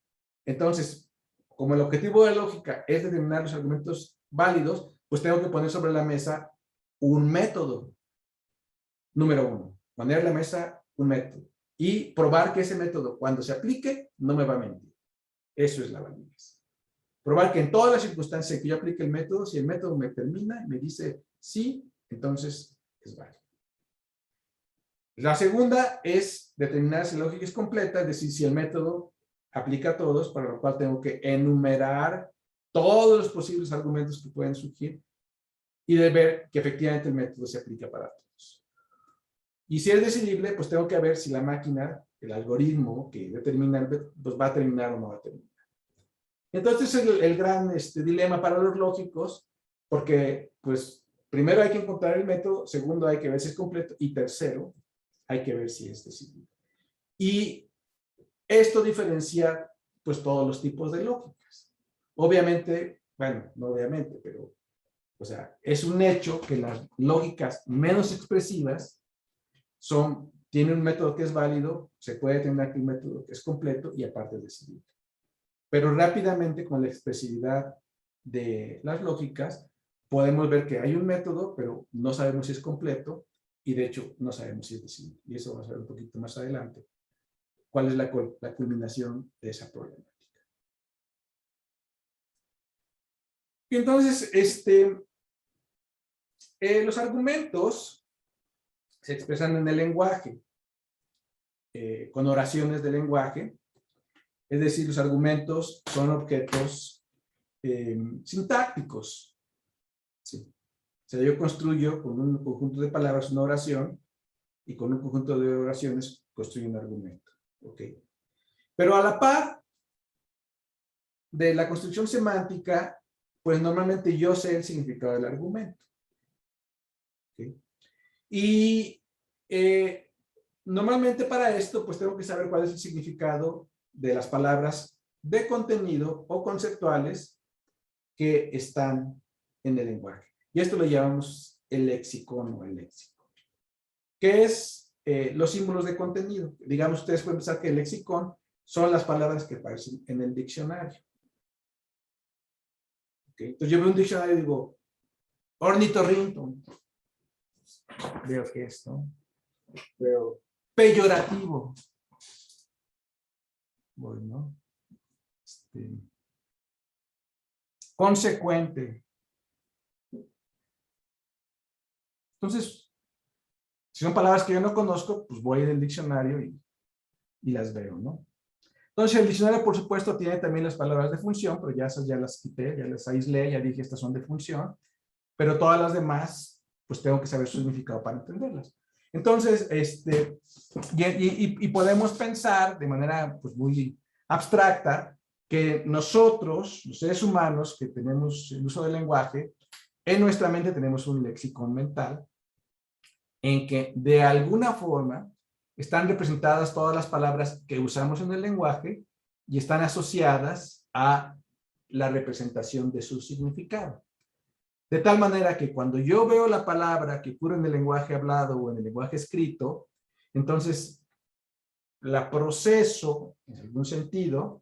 A: Entonces, como el objetivo de la lógica es determinar los argumentos válidos, pues tengo que poner sobre la mesa un método. Número 1, poner en la mesa un método. Y probar que ese método, cuando se aplique, no me va a mentir. Eso es la validez. Probar que en todas las circunstancias en que yo aplique el método, si el método me termina y me dice sí, entonces es válido. La segunda es determinar si la lógica es completa, es decir, si el método aplica a todos, para lo cual tengo que enumerar todos los posibles argumentos que pueden surgir y de ver que efectivamente el método se aplica para todos. Y si es decidible, pues tengo que ver si la máquina, el algoritmo que determina el método, pues va a terminar o no va a terminar. Entonces es el gran dilema para los lógicos, porque pues primero hay que encontrar el método, segundo hay que ver si es completo y tercero hay que ver si es decidible. Y esto diferencia pues todos los tipos de lógicas. Obviamente, bueno, no obviamente, pero o sea, es un hecho que las lógicas menos expresivas tienen un método que es válido, se puede determinar que un método que es completo y aparte es decidible. Pero rápidamente con la expresividad de las lógicas podemos ver que hay un método, pero no sabemos si es completo y de hecho no sabemos si es decidible. Y eso va a ser un poquito más adelante. ¿Cuál es la culminación de esa problemática? Y entonces, los argumentos se expresan en el lenguaje, con oraciones de lenguaje. Es decir, los argumentos son objetos sintácticos. ¿Sí? O sea, yo construyo con un conjunto de palabras una oración y con un conjunto de oraciones construyo un argumento. ¿Ok? Pero a la par de la construcción semántica, pues normalmente yo sé el significado del argumento. ¿Ok? Y normalmente para esto, pues tengo que saber cuál es el significado de las palabras de contenido o conceptuales que están en el lenguaje. Y esto lo llamamos el lexicón o el léxico. ¿Qué es los símbolos de contenido? Digamos, ustedes pueden pensar que el lexicón son las palabras que aparecen en el diccionario. ¿Okay? Entonces yo veo un diccionario y digo, ornitorrinco. Veo que esto. Veo peyorativo. Bueno. Consecuente. Entonces, si son palabras que yo no conozco, pues voy en el diccionario y las veo, ¿no? Entonces, el diccionario, por supuesto, tiene también las palabras de función, pero ya esas ya las quité, ya las aislé, ya dije, estas son de función, pero todas las demás, pues tengo que saber su significado para entenderlas. Entonces, y podemos pensar de manera pues, muy abstracta que nosotros, los seres humanos que tenemos el uso del lenguaje, en nuestra mente tenemos un lexicón mental en que de alguna forma están representadas todas las palabras que usamos en el lenguaje y están asociadas a la representación de su significado. De tal manera que cuando yo veo la palabra que ocurre en el lenguaje hablado o en el lenguaje escrito, entonces la proceso en algún sentido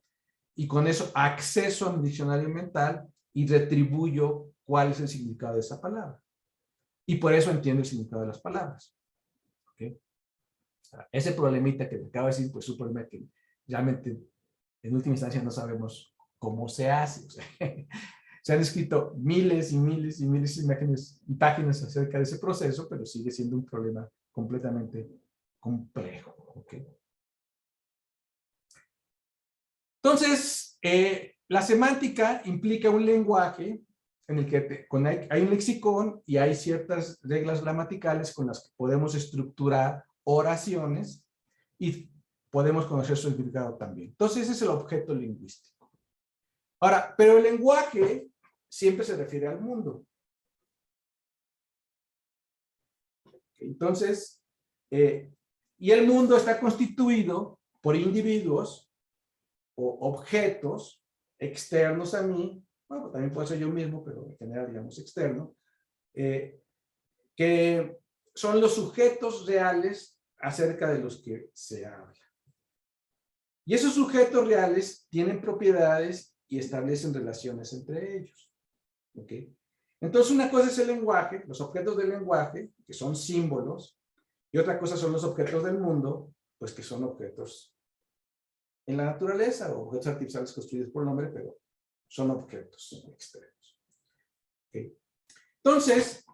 A: y con eso acceso a mi diccionario mental y retribuyo cuál es el significado de esa palabra. Y por eso entiendo el significado de las palabras. ¿Okay? sea, ese problemita que te acabo de decir, pues es un problema que realmente en última instancia no sabemos cómo se hace. O sea, se han escrito miles y miles y miles de imágenes y páginas acerca de ese proceso, pero sigue siendo un problema completamente complejo. ¿Okay? Entonces, la semántica implica un lenguaje en el que hay un lexicón y hay ciertas reglas gramaticales con las que podemos estructurar oraciones y podemos conocer su significado también. Entonces, ese es el objeto lingüístico. Ahora, pero el lenguaje siempre se refiere al mundo. Entonces, y el mundo está constituido por individuos o objetos externos a mí, bueno, también puede ser yo mismo, pero en general, digamos, externo, que son los sujetos reales acerca de los que se habla. Y esos sujetos reales tienen propiedades y establecen relaciones entre ellos. ¿Ok? Entonces, una cosa es el lenguaje, los objetos del lenguaje, que son símbolos, y otra cosa son los objetos del mundo, pues que son objetos en la naturaleza, o objetos artificiales construidos por el hombre, pero son objetos externos. ¿Okay? Entonces,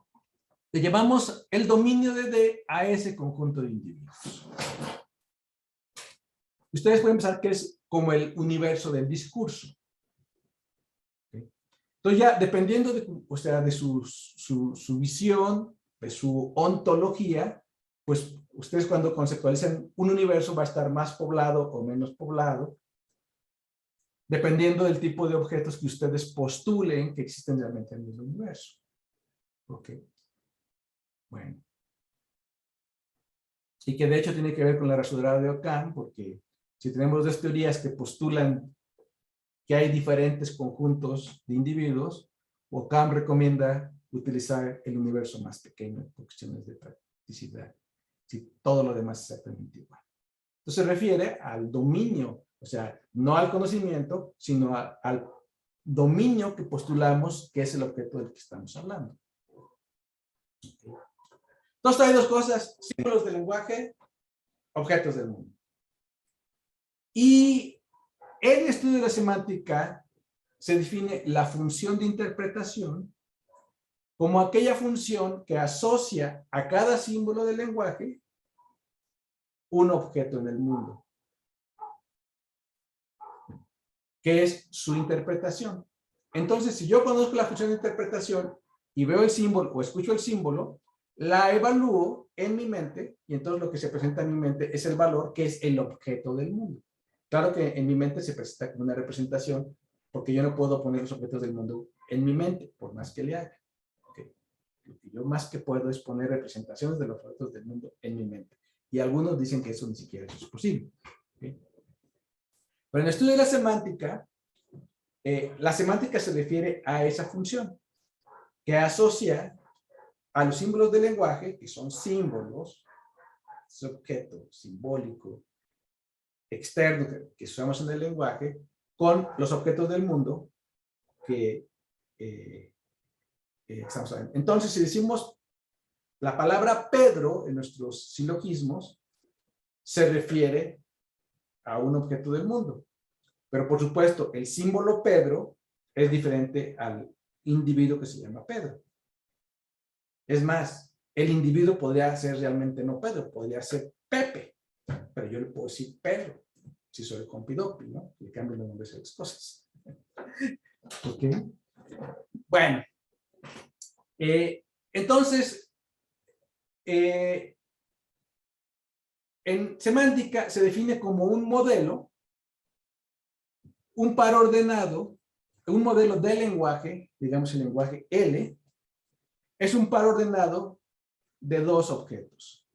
A: le llamamos el dominio de D a ese conjunto de individuos. Ustedes pueden pensar que es como el universo del discurso. ¿Okay? Entonces ya, dependiendo de, o sea, de su visión, de su ontología, pues ustedes cuando conceptualizan un universo va a estar más poblado o menos poblado, dependiendo del tipo de objetos que ustedes postulen que existen realmente en el universo. ¿Ok? Bueno. Y que de hecho tiene que ver con la rasurada de Occam, porque si tenemos dos teorías que postulan que hay diferentes conjuntos de individuos, Occam recomienda utilizar el universo más pequeño por cuestiones de practicidad. Si todo lo demás es exactamente igual. Entonces se refiere al dominio, o sea, no al conocimiento, sino al dominio que postulamos que es el objeto del que estamos hablando. Entonces hay dos cosas: símbolos del lenguaje, objetos del mundo. Y en el estudio de la semántica se define la función de interpretación como aquella función que asocia a cada símbolo del lenguaje un objeto en el mundo, que es su interpretación. Entonces, si yo conozco la función de interpretación y veo el símbolo o escucho el símbolo, la evalúo en mi mente y entonces lo que se presenta en mi mente es el valor que es el objeto del mundo. Claro que en mi mente se presenta como una representación porque yo no puedo poner los objetos del mundo en mi mente, por más que le haga. ¿Okay? Lo que yo más que puedo es poner representaciones de los objetos del mundo en mi mente. Y algunos dicen que eso ni siquiera es posible. ¿Okay? Pero en el estudio de la semántica se refiere a esa función que asocia a los símbolos del lenguaje, que son símbolos, ese objeto simbólico externo que usamos en el lenguaje, con los objetos del mundo que estamos hablando. Entonces, si decimos la palabra Pedro en nuestros silogismos, se refiere a un objeto del mundo. Pero por supuesto, el símbolo Pedro es diferente al individuo que se llama Pedro. Es más, el individuo podría ser realmente no Pedro, podría ser Pepe, pero yo le puedo decir Pedro, si soy compidopi, ¿no? Le cambio los nombres a las cosas. ¿Ok? Bueno, entonces, en semántica se define como un modelo, un par ordenado, un modelo de lenguaje, digamos el lenguaje L, es un par ordenado de dos objetos.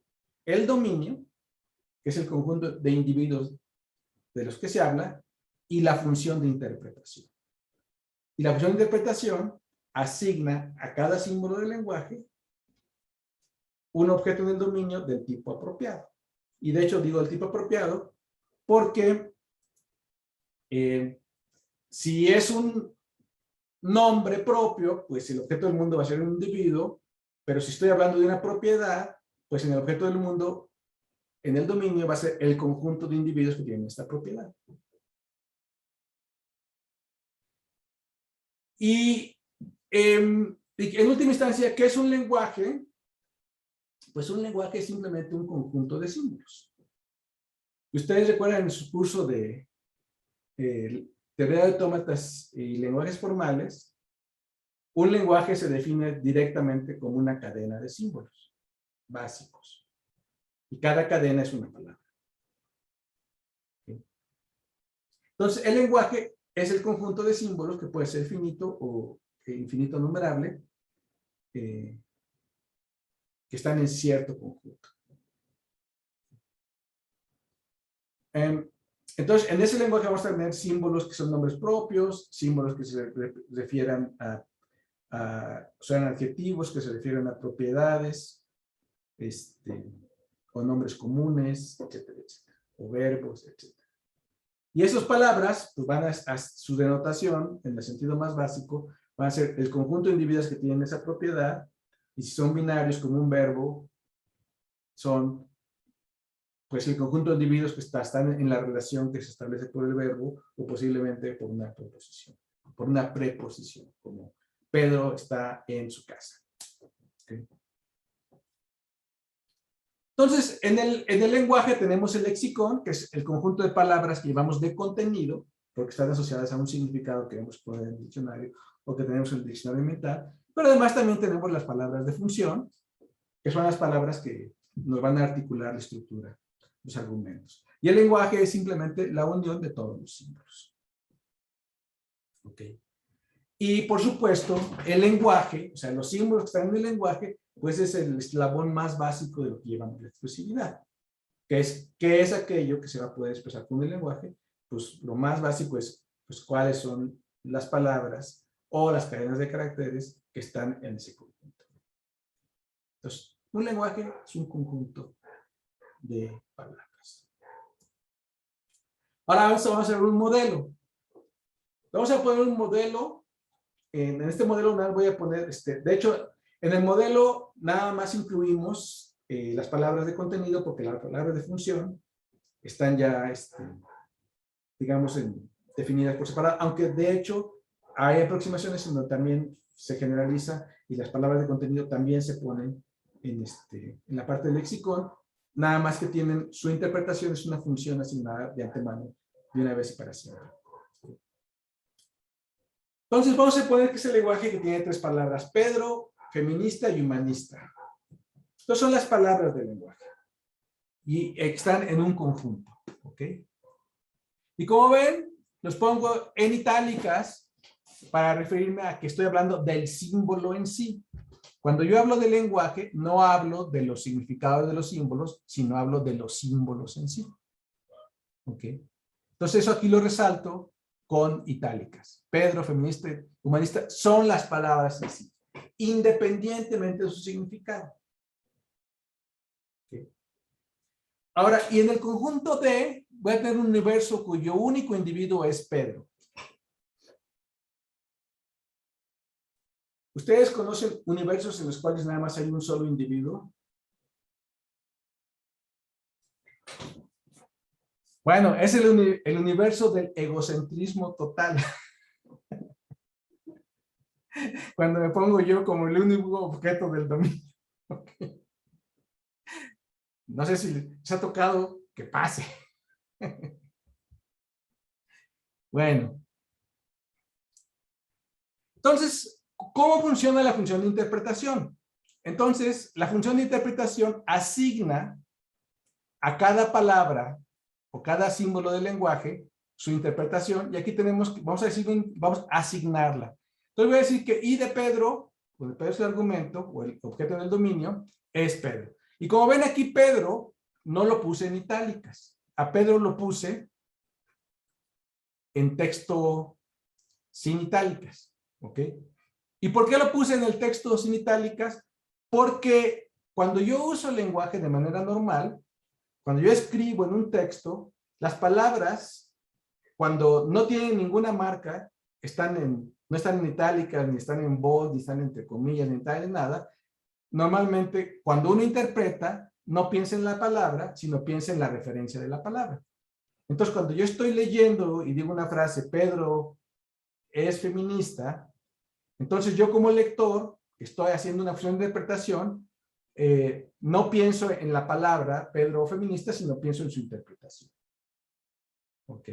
A: El dominio, que es el conjunto de individuos de los que se habla, y la función de interpretación. Y la función de interpretación asigna a cada símbolo del lenguaje un objeto del dominio del tipo apropiado. Y de hecho digo el tipo apropiado porque si es un nombre propio, pues el objeto del mundo va a ser un individuo, pero si estoy hablando de una propiedad, pues en el objeto del mundo en el dominio va a ser el conjunto de individuos que tienen esta propiedad. Y en última instancia, ¿qué es un lenguaje? Pues un lenguaje es simplemente un conjunto de símbolos. Ustedes recuerdan en su curso de teoría de autómatas y lenguajes formales, un lenguaje se define directamente como una cadena de símbolos básicos. Y cada cadena es una palabra. ¿Sí? Entonces, el lenguaje es el conjunto de símbolos que puede ser finito o infinito numerable, que están en cierto conjunto. Entonces, en ese lenguaje vamos a tener símbolos que son nombres propios, símbolos que se refieran son adjetivos que se refieren a propiedades, o nombres comunes, etcétera, etcétera, o verbos, etcétera. Y esas palabras, pues van a su denotación, en el sentido más básico, van a ser el conjunto de individuos que tienen esa propiedad, y si son binarios como un verbo, son pues el conjunto de individuos que están en la relación que se establece por el verbo, o posiblemente por una preposición, como Pedro está en su casa. ¿Okay? Entonces, en el lenguaje tenemos el lexicón, que es el conjunto de palabras que llevamos de contenido, porque están asociadas a un significado que hemos puesto en el diccionario, o que tenemos en el diccionario mental, pero además también tenemos las palabras de función, que son las palabras que nos van a articular la estructura, los argumentos. Y el lenguaje es simplemente la unión de todos los símbolos. ¿Ok? Y por supuesto, el lenguaje, o sea, los símbolos que están en el lenguaje, pues es el eslabón más básico de lo que llevamos la expresividad. ¿Qué es aquello que se va a poder expresar con el lenguaje? Pues lo más básico es, pues, cuáles son las palabras o las cadenas de caracteres que están en ese conjunto. Entonces, un lenguaje es un conjunto de palabras. Ahora vamos a hacer un modelo. Vamos a poner un modelo. En este modelo voy a poner, de hecho, en el modelo nada más incluimos las palabras de contenido, porque las palabras de función están ya, digamos, definidas por separado, aunque de hecho hay aproximaciones en donde también se generaliza y las palabras de contenido también se ponen en la parte del lexicón, nada más que tienen su interpretación, es una función asignada de antemano, de una vez y para siempre. Entonces vamos a poner que es el lenguaje que tiene tres palabras: Pedro, feminista y humanista. Estas son las palabras del lenguaje. Y están en un conjunto. ¿Ok? Y como ven, los pongo en itálicas para referirme a que estoy hablando del símbolo en sí. Cuando yo hablo de lenguaje, no hablo de los significados de los símbolos, sino hablo de los símbolos en sí. ¿Ok? Entonces eso aquí lo resalto con itálicas. Pedro, feminista, humanista, son las palabras en sí, independientemente de su significado. ¿Okay? Ahora, y en el conjunto D, voy a tener un universo cuyo único individuo es Pedro. ¿Ustedes conocen universos en los cuales nada más hay un solo individuo? Bueno, es el universo del egocentrismo total. Cuando me pongo yo como el único objeto del dominio. Okay. No sé si les ha tocado que pase. Bueno. Entonces, ¿cómo funciona la función de interpretación? Entonces, la función de interpretación asigna a cada palabra o cada símbolo del lenguaje su interpretación, y aquí vamos a asignarla. Entonces voy a decir que I de Pedro, o de Pedro es el argumento, o el objeto del dominio, es Pedro. Y como ven aquí, Pedro no lo puse en itálicas. A Pedro lo puse en texto sin itálicas. ¿Ok? ¿Y por qué lo puse en el texto sin itálicas? Porque cuando yo uso el lenguaje de manera normal, cuando yo escribo en un texto, las palabras, cuando no tienen ninguna marca, no están en itálicas, ni están en bold, ni están entre comillas, ni están en nada. Normalmente, cuando uno interpreta, no piensa en la palabra, sino piensa en la referencia de la palabra. Entonces, cuando yo estoy leyendo y digo una frase, Pedro es feminista, entonces yo como lector estoy haciendo una función de interpretación, no pienso en la palabra Pedro feminista, sino pienso en su interpretación. ¿Ok?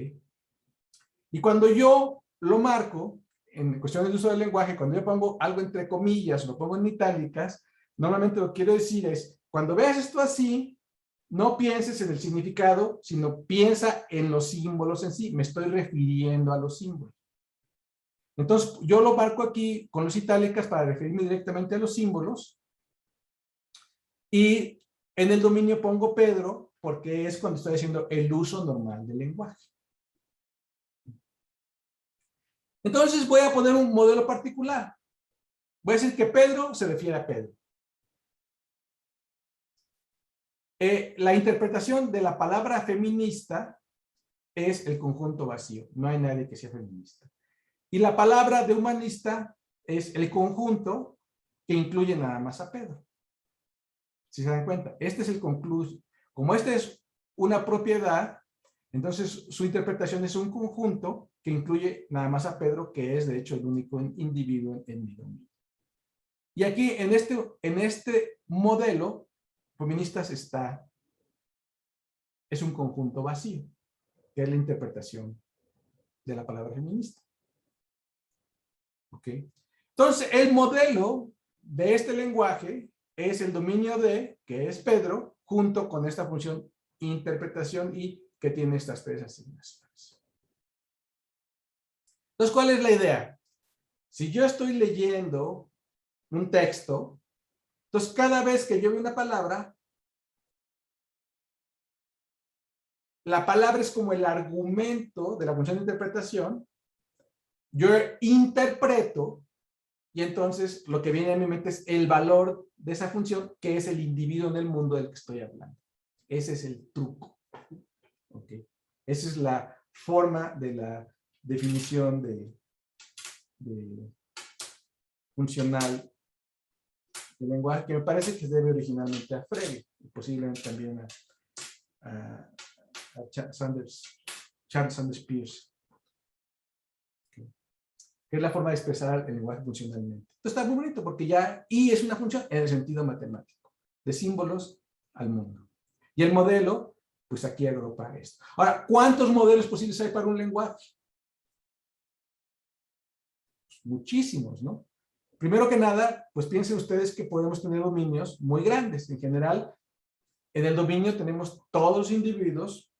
A: Y cuando yo lo marco, en cuestiones de uso del lenguaje, cuando yo pongo algo entre comillas, lo pongo en itálicas, normalmente lo que quiero decir es, cuando veas esto así, no pienses en el significado, sino piensa en los símbolos en sí. Me estoy refiriendo a los símbolos. Entonces, yo lo marco aquí con los itálicas para referirme directamente a los símbolos. Y en el dominio pongo Pedro, porque es cuando estoy haciendo el uso normal del lenguaje. Entonces voy a poner un modelo particular. Voy a decir que Pedro se refiere a Pedro. La interpretación de la palabra feminista es el conjunto vacío. No hay nadie que sea feminista. Y la palabra de humanista es el conjunto que incluye nada más a Pedro. Si se dan cuenta, este es el concluso. Como esta es una propiedad, entonces su interpretación es un conjunto que incluye nada más a Pedro, que es de hecho el único individuo en mi dominio. Y aquí en este modelo, feministas es un conjunto vacío, que es la interpretación de la palabra feminista. ¿Ok? Entonces, el modelo de este lenguaje es el dominio de, que es Pedro, junto con esta función interpretación y que tiene estas tres asignaciones. Entonces, ¿cuál es la idea? Si yo estoy leyendo un texto, entonces cada vez que yo veo una palabra, la palabra es como el argumento de la función de interpretación, yo interpreto y entonces lo que viene a mi mente es el valor de esa función, que es el individuo en el mundo del que estoy hablando. Ese es el truco. ¿Okay? Esa es la forma de la definición de funcional del lenguaje, que me parece que se debe originalmente a Frege, y posiblemente también a Charles Sanders Peirce, que es la forma de expresar el lenguaje funcionalmente. Esto está muy bonito porque ya I es una función en el sentido matemático, de símbolos al mundo. Y el modelo, pues aquí agrupa esto. Ahora, ¿cuántos modelos posibles hay para un lenguaje? Pues muchísimos, ¿no? Primero que nada, pues piensen ustedes que podemos tener dominios muy grandes. En general, en el dominio tenemos todos los individuos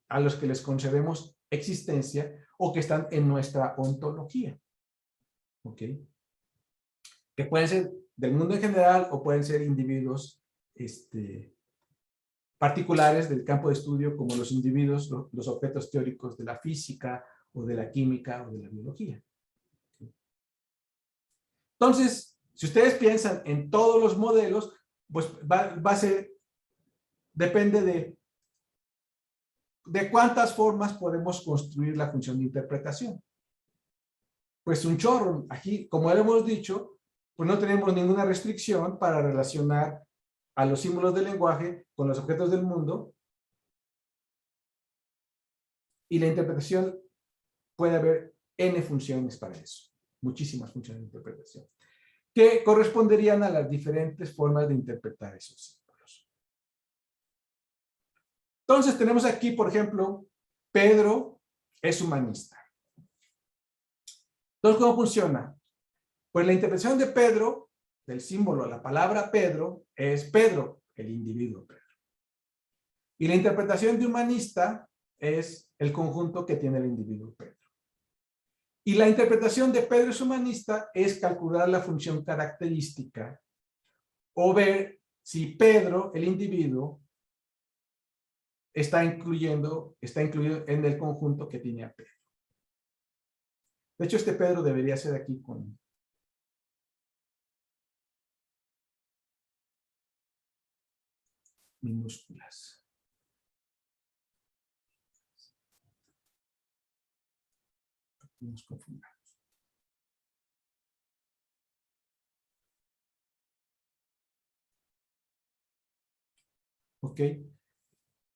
A: a los que les concedemos existencia o que están en nuestra ontología. ¿Ok? Que pueden ser del mundo en general o pueden ser individuos particulares del campo de estudio, como los individuos, los objetos teóricos de la física o de la química o de la biología. Entonces, si ustedes piensan en todos los modelos, pues va a ser, depende de cuántas formas podemos construir la función de interpretación. Pues un chorro. Aquí, como ya hemos dicho, pues no tenemos ninguna restricción para relacionar a los símbolos del lenguaje con los objetos del mundo. Y la interpretación puede haber N funciones para eso. Muchísimas funciones de interpretación. Que corresponderían a las diferentes formas de interpretar esos símbolos. Entonces tenemos aquí, por ejemplo, Pedro es humanista. Entonces, ¿cómo funciona? Pues la interpretación de Pedro, del símbolo, la palabra Pedro, es Pedro, el individuo Pedro. Y la interpretación de humanista es el conjunto que tiene el individuo Pedro. Y la interpretación de Pedro es humanista es calcular la función característica o ver si Pedro, el individuo, está incluido en el conjunto que tiene a Pedro. De hecho, este Pedro debería ser aquí con minúsculas. No nos confundamos. ¿Ok?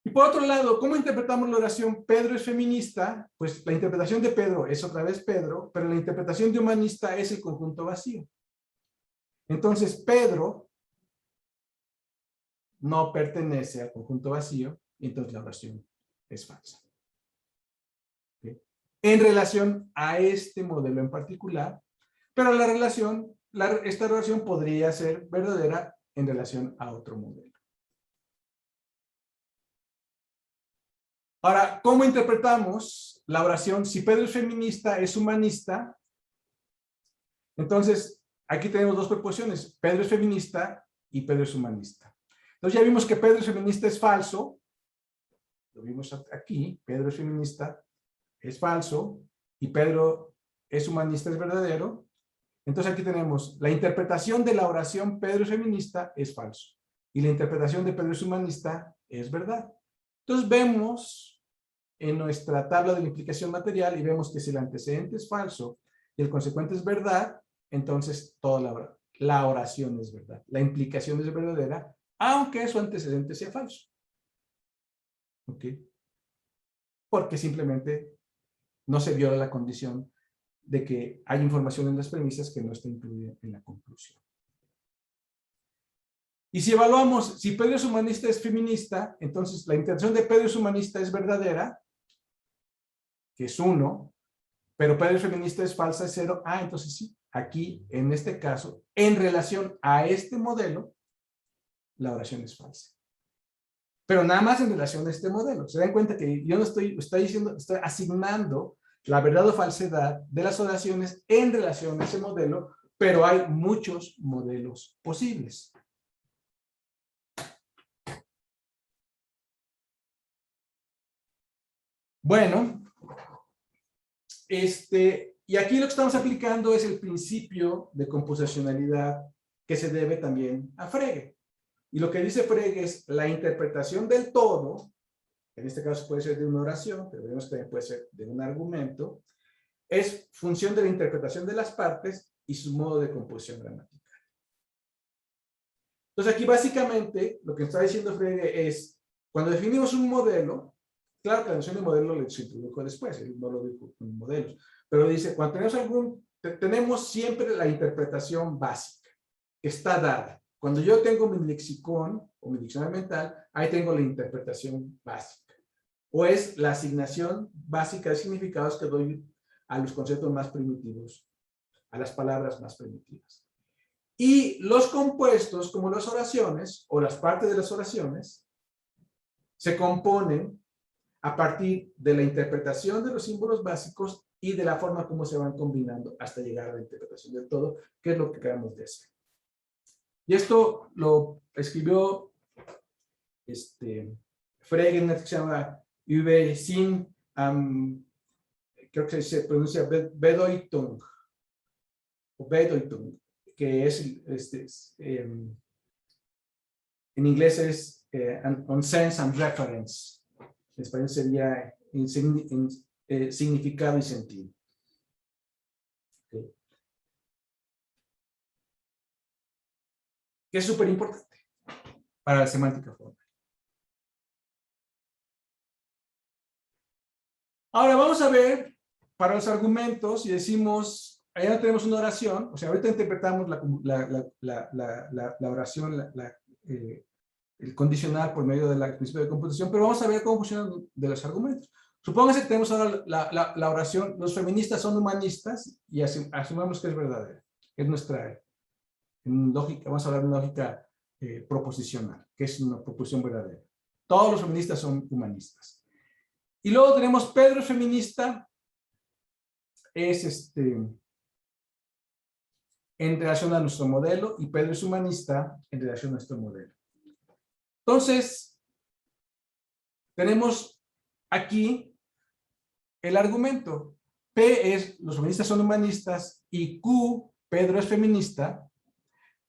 A: Y por otro lado, ¿cómo interpretamos la oración Pedro es feminista? Pues la interpretación de Pedro es otra vez Pedro, pero la interpretación de humanista es el conjunto vacío. Entonces, Pedro no pertenece al conjunto vacío, y entonces la oración es falsa. ¿Okay? En relación a este modelo en particular, pero esta relación podría ser verdadera en relación a otro modelo. Ahora, ¿cómo interpretamos la oración? Si Pedro es feminista, es humanista. Entonces, aquí tenemos dos proposiciones. Pedro es feminista y Pedro es humanista. Entonces, ya vimos que Pedro es feminista es falso. Lo vimos aquí. Pedro es feminista es falso y Pedro es humanista es verdadero. Entonces, aquí tenemos la interpretación de la oración Pedro es feminista es falso. Y la interpretación de Pedro es humanista es verdad. Entonces, vemos en nuestra tabla de la implicación material y vemos que si el antecedente es falso y el consecuente es verdad, entonces toda la oración es verdad. La implicación es verdadera, aunque su antecedente sea falso. ¿Ok? Porque simplemente no se viola la condición de que hay información en las premisas que no está incluida en la conclusión. Y si evaluamos, si Pedro es humanista es feminista, entonces la interpretación de Pedro es humanista es verdadera, que es 1, pero Pedro es feminista es falsa, es 0. Ah, entonces sí, aquí, en este caso, en relación a este modelo, la oración es falsa. Pero nada más en relación a este modelo. Se dan cuenta que yo no estoy asignando la verdad o falsedad de las oraciones en relación a ese modelo, pero hay muchos modelos posibles. Bueno, y aquí lo que estamos aplicando es el principio de composicionalidad que se debe también a Frege. Y lo que dice Frege es la interpretación del todo, en este caso puede ser de una oración, pero vemos que también puede ser de un argumento, es función de la interpretación de las partes y su modo de composición gramatical. Entonces aquí básicamente lo que está diciendo Frege es, cuando definimos un modelo, claro que la noción de modelo se introdujo después, él no lo dijo con modelos, pero dice, cuando tenemos siempre la interpretación básica, que está dada. Cuando yo tengo mi lexicón o mi diccionario mental, ahí tengo la interpretación básica. O es la asignación básica de significados que doy a los conceptos más primitivos, a las palabras más primitivas. Y los compuestos, como las oraciones, o las partes de las oraciones, se componen a partir de la interpretación de los símbolos básicos y de la forma como se van combinando hasta llegar a la interpretación del todo, que es lo que acabamos de hacer. Y esto lo escribió Frege en una que se llama Über Sinn, creo que se pronuncia Bedeutung, o Bedeutung, que es, en inglés es on sense and reference. En español sería significado y sentido. Okay. Que es súper importante para la semántica formal. Ahora vamos a ver para los argumentos y decimos, allá no tenemos una oración, o sea, ahorita interpretamos la oración, el condicional por medio del principio de computación, pero vamos a ver cómo funcionan de los argumentos. Supóngase que tenemos ahora la oración, los feministas son humanistas y asumamos que es verdadera. Es nuestra lógica, vamos a hablar de una lógica proposicional, que es una proposición verdadera. Todos los feministas son humanistas. Y luego tenemos Pedro es feminista, es en relación a nuestro modelo, y Pedro es humanista en relación a nuestro modelo. Entonces, tenemos aquí el argumento. P es, los feministas son humanistas, y Q, Pedro es feminista.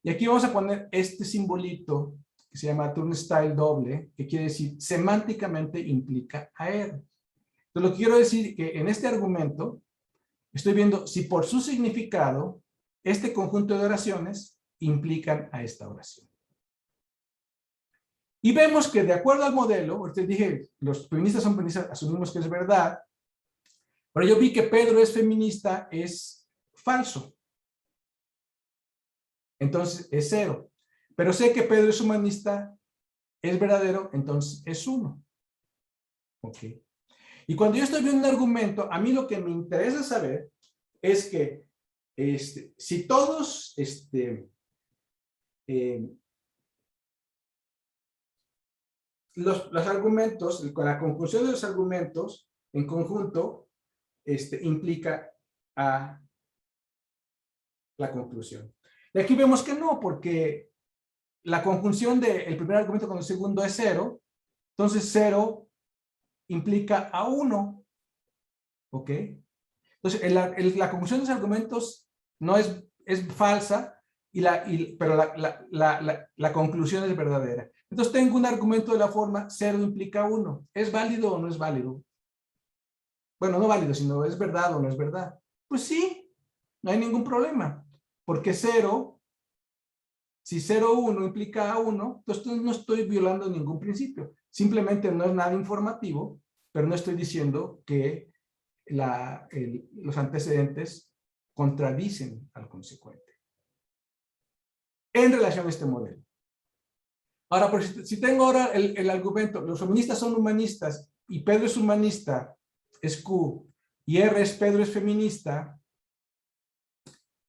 A: Y aquí vamos a poner este simbolito que se llama turnstile doble, que quiere decir semánticamente implica a R. Entonces, lo que quiero decir es que en este argumento estoy viendo si por su significado este conjunto de oraciones implican a esta oración. Y vemos que de acuerdo al modelo, ahorita dije, los feministas son feministas, asumimos que es verdad, pero yo vi que Pedro es feminista, es falso. Entonces es 0. Pero sé que Pedro es humanista, es verdadero, entonces es 1. ¿Ok? Y cuando yo estoy viendo un argumento, a mí lo que me interesa saber es que si todos los argumentos, con la conclusión de los argumentos en conjunto, implica a la conclusión. Y aquí vemos que no, porque la conjunción del primer argumento con el segundo es 0, entonces 0 implica a 1. ¿Ok? Entonces, la conclusión de los argumentos no es falsa, pero la conclusión es verdadera. Entonces, tengo un argumento de la forma 0 implica 1. ¿Es válido o no es válido? Bueno, no válido, sino ¿es verdad o no es verdad? Pues sí, no hay ningún problema. Porque 0, si 0, 1 implica a 1, entonces no estoy violando ningún principio. Simplemente no es nada informativo, pero no estoy diciendo que los antecedentes contradicen al consecuente en relación a este modelo. Ahora, pues, si tengo ahora el argumento, los feministas son humanistas y Pedro es humanista, es Q, y R es Pedro es feminista,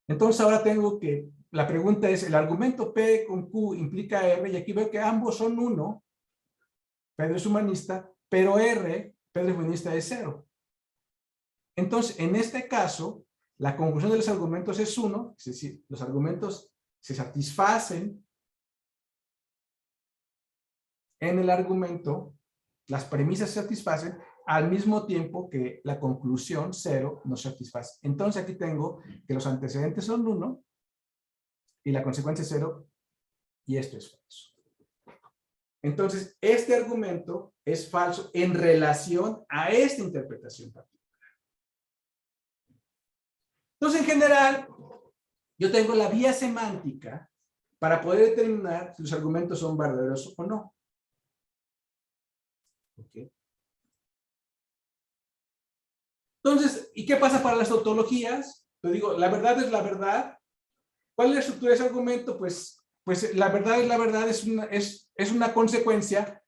A: entonces ahora tengo que, la pregunta es, el argumento P con Q implica R, y aquí veo que ambos son 1, Pedro es humanista, pero R, Pedro es feminista, es 0. Entonces, en este caso, la conclusión de los argumentos es 1, es decir, los argumentos se satisfacen en el argumento, las premisas se satisfacen al mismo tiempo que la conclusión 0 no satisface. Entonces aquí tengo que los antecedentes son 1 y la consecuencia es 0 y esto es falso. Entonces, este argumento es falso en relación a esta interpretación particular. Entonces, en general, yo tengo la vía semántica para poder determinar si los argumentos son verdaderos o no. ¿Okay? Entonces, ¿y qué pasa para las tautologías? Yo digo, la verdad es la verdad. ¿Cuál es la estructura de ese argumento? Pues la verdad es la verdad, es una consecuencia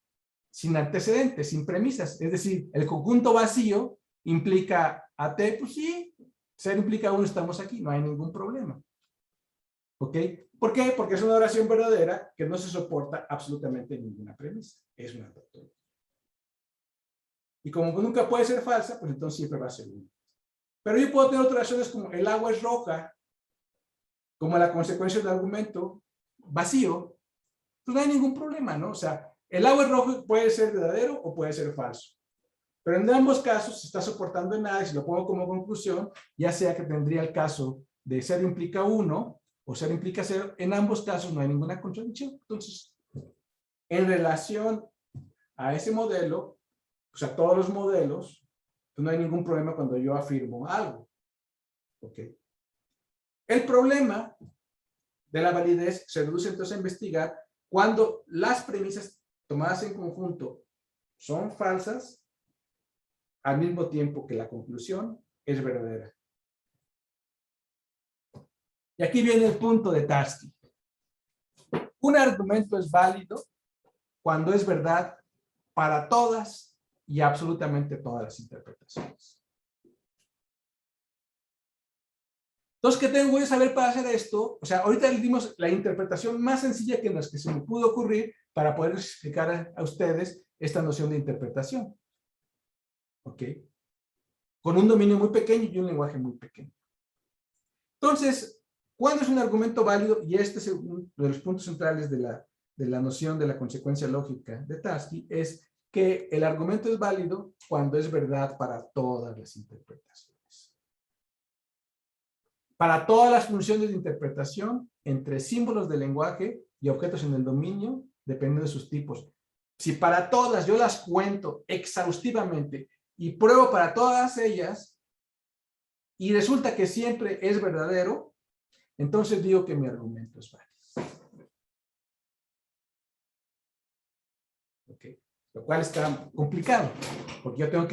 A: sin antecedentes, sin premisas. Es decir, el conjunto vacío implica a T, pues sí, 0 implica 1, estamos aquí, no hay ningún problema. ¿Ok? ¿Por qué? Porque es una oración verdadera que no se soporta absolutamente ninguna premisa. Es una tautología. Y como nunca puede ser falsa, pues entonces siempre va a ser 1. Pero yo puedo tener otras oraciones como el agua es roja, como la consecuencia del argumento vacío, pues no hay ningún problema, ¿no? O sea, el agua es rojo puede ser verdadero o puede ser falso. Pero en ambos casos se está soportando en nada, y si lo pongo como conclusión, ya sea que tendría el caso de 0 implica 1 o 0 implica 0, en ambos casos no hay ninguna contradicción. Entonces, en relación a ese modelo, o sea, todos los modelos, pues no hay ningún problema cuando yo afirmo algo. ¿Ok? El problema de la validez se reduce entonces a investigar cuando las premisas tomadas en conjunto son falsas al mismo tiempo que la conclusión es verdadera. Y aquí viene el punto de Tarski. Un argumento es válido cuando es verdad para todas y absolutamente todas las interpretaciones. Entonces, ¿qué tengo que saber para hacer esto? O sea, ahorita le dimos la interpretación más sencilla que se me pudo ocurrir para poder explicar a ustedes esta noción de interpretación. ¿Ok? Con un dominio muy pequeño y un lenguaje muy pequeño. Entonces, ¿cuándo es un argumento válido? Y este es uno de los puntos centrales de la noción de la consecuencia lógica de Tarski, es que el argumento es válido cuando es verdad para todas las interpretaciones. Para todas las funciones de interpretación entre símbolos del lenguaje y objetos en el dominio, depende de sus tipos. Si para todas yo las cuento exhaustivamente y pruebo para todas ellas, y resulta que siempre es verdadero, entonces digo que mi argumento es válido. lo cual está complicado, porque yo tengo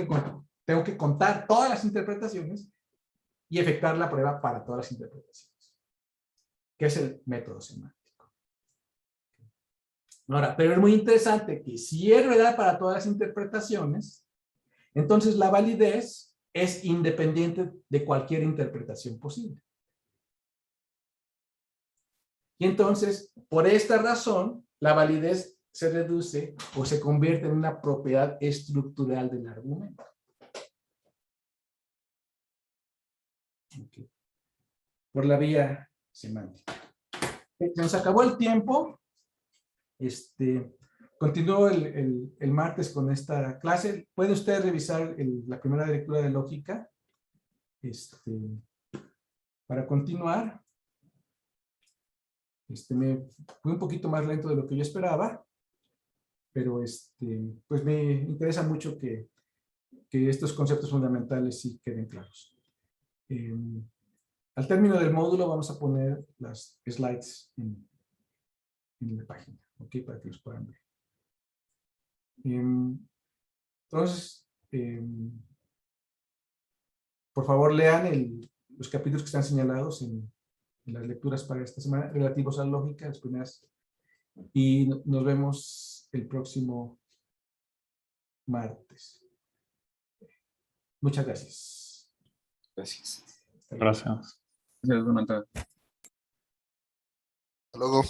A: que contar todas las interpretaciones y efectuar la prueba para todas las interpretaciones, que es el método semántico. Ahora, pero es muy interesante que si es verdad para todas las interpretaciones, entonces la validez es independiente de cualquier interpretación posible. Y entonces, por esta razón, la validez se reduce o se convierte en una propiedad estructural del argumento. Okay. Por la vía semántica. Se nos acabó el tiempo. Continúo el martes con esta clase. Puede usted revisar la primera lectura de lógica para continuar. Me fui un poquito más lento de lo que yo esperaba, pero pues me interesa mucho que estos conceptos fundamentales sí queden claros. Al término del módulo vamos a poner las slides en la página, ¿ok? Para que los puedan ver. Entonces, por favor lean los capítulos que están señalados en las lecturas para esta semana relativos a lógica, las primeras, y nos vemos el próximo martes. Muchas gracias.
B: Gracias.
C: Gracias.
B: Gracias, Jonathan.
D: Hasta luego.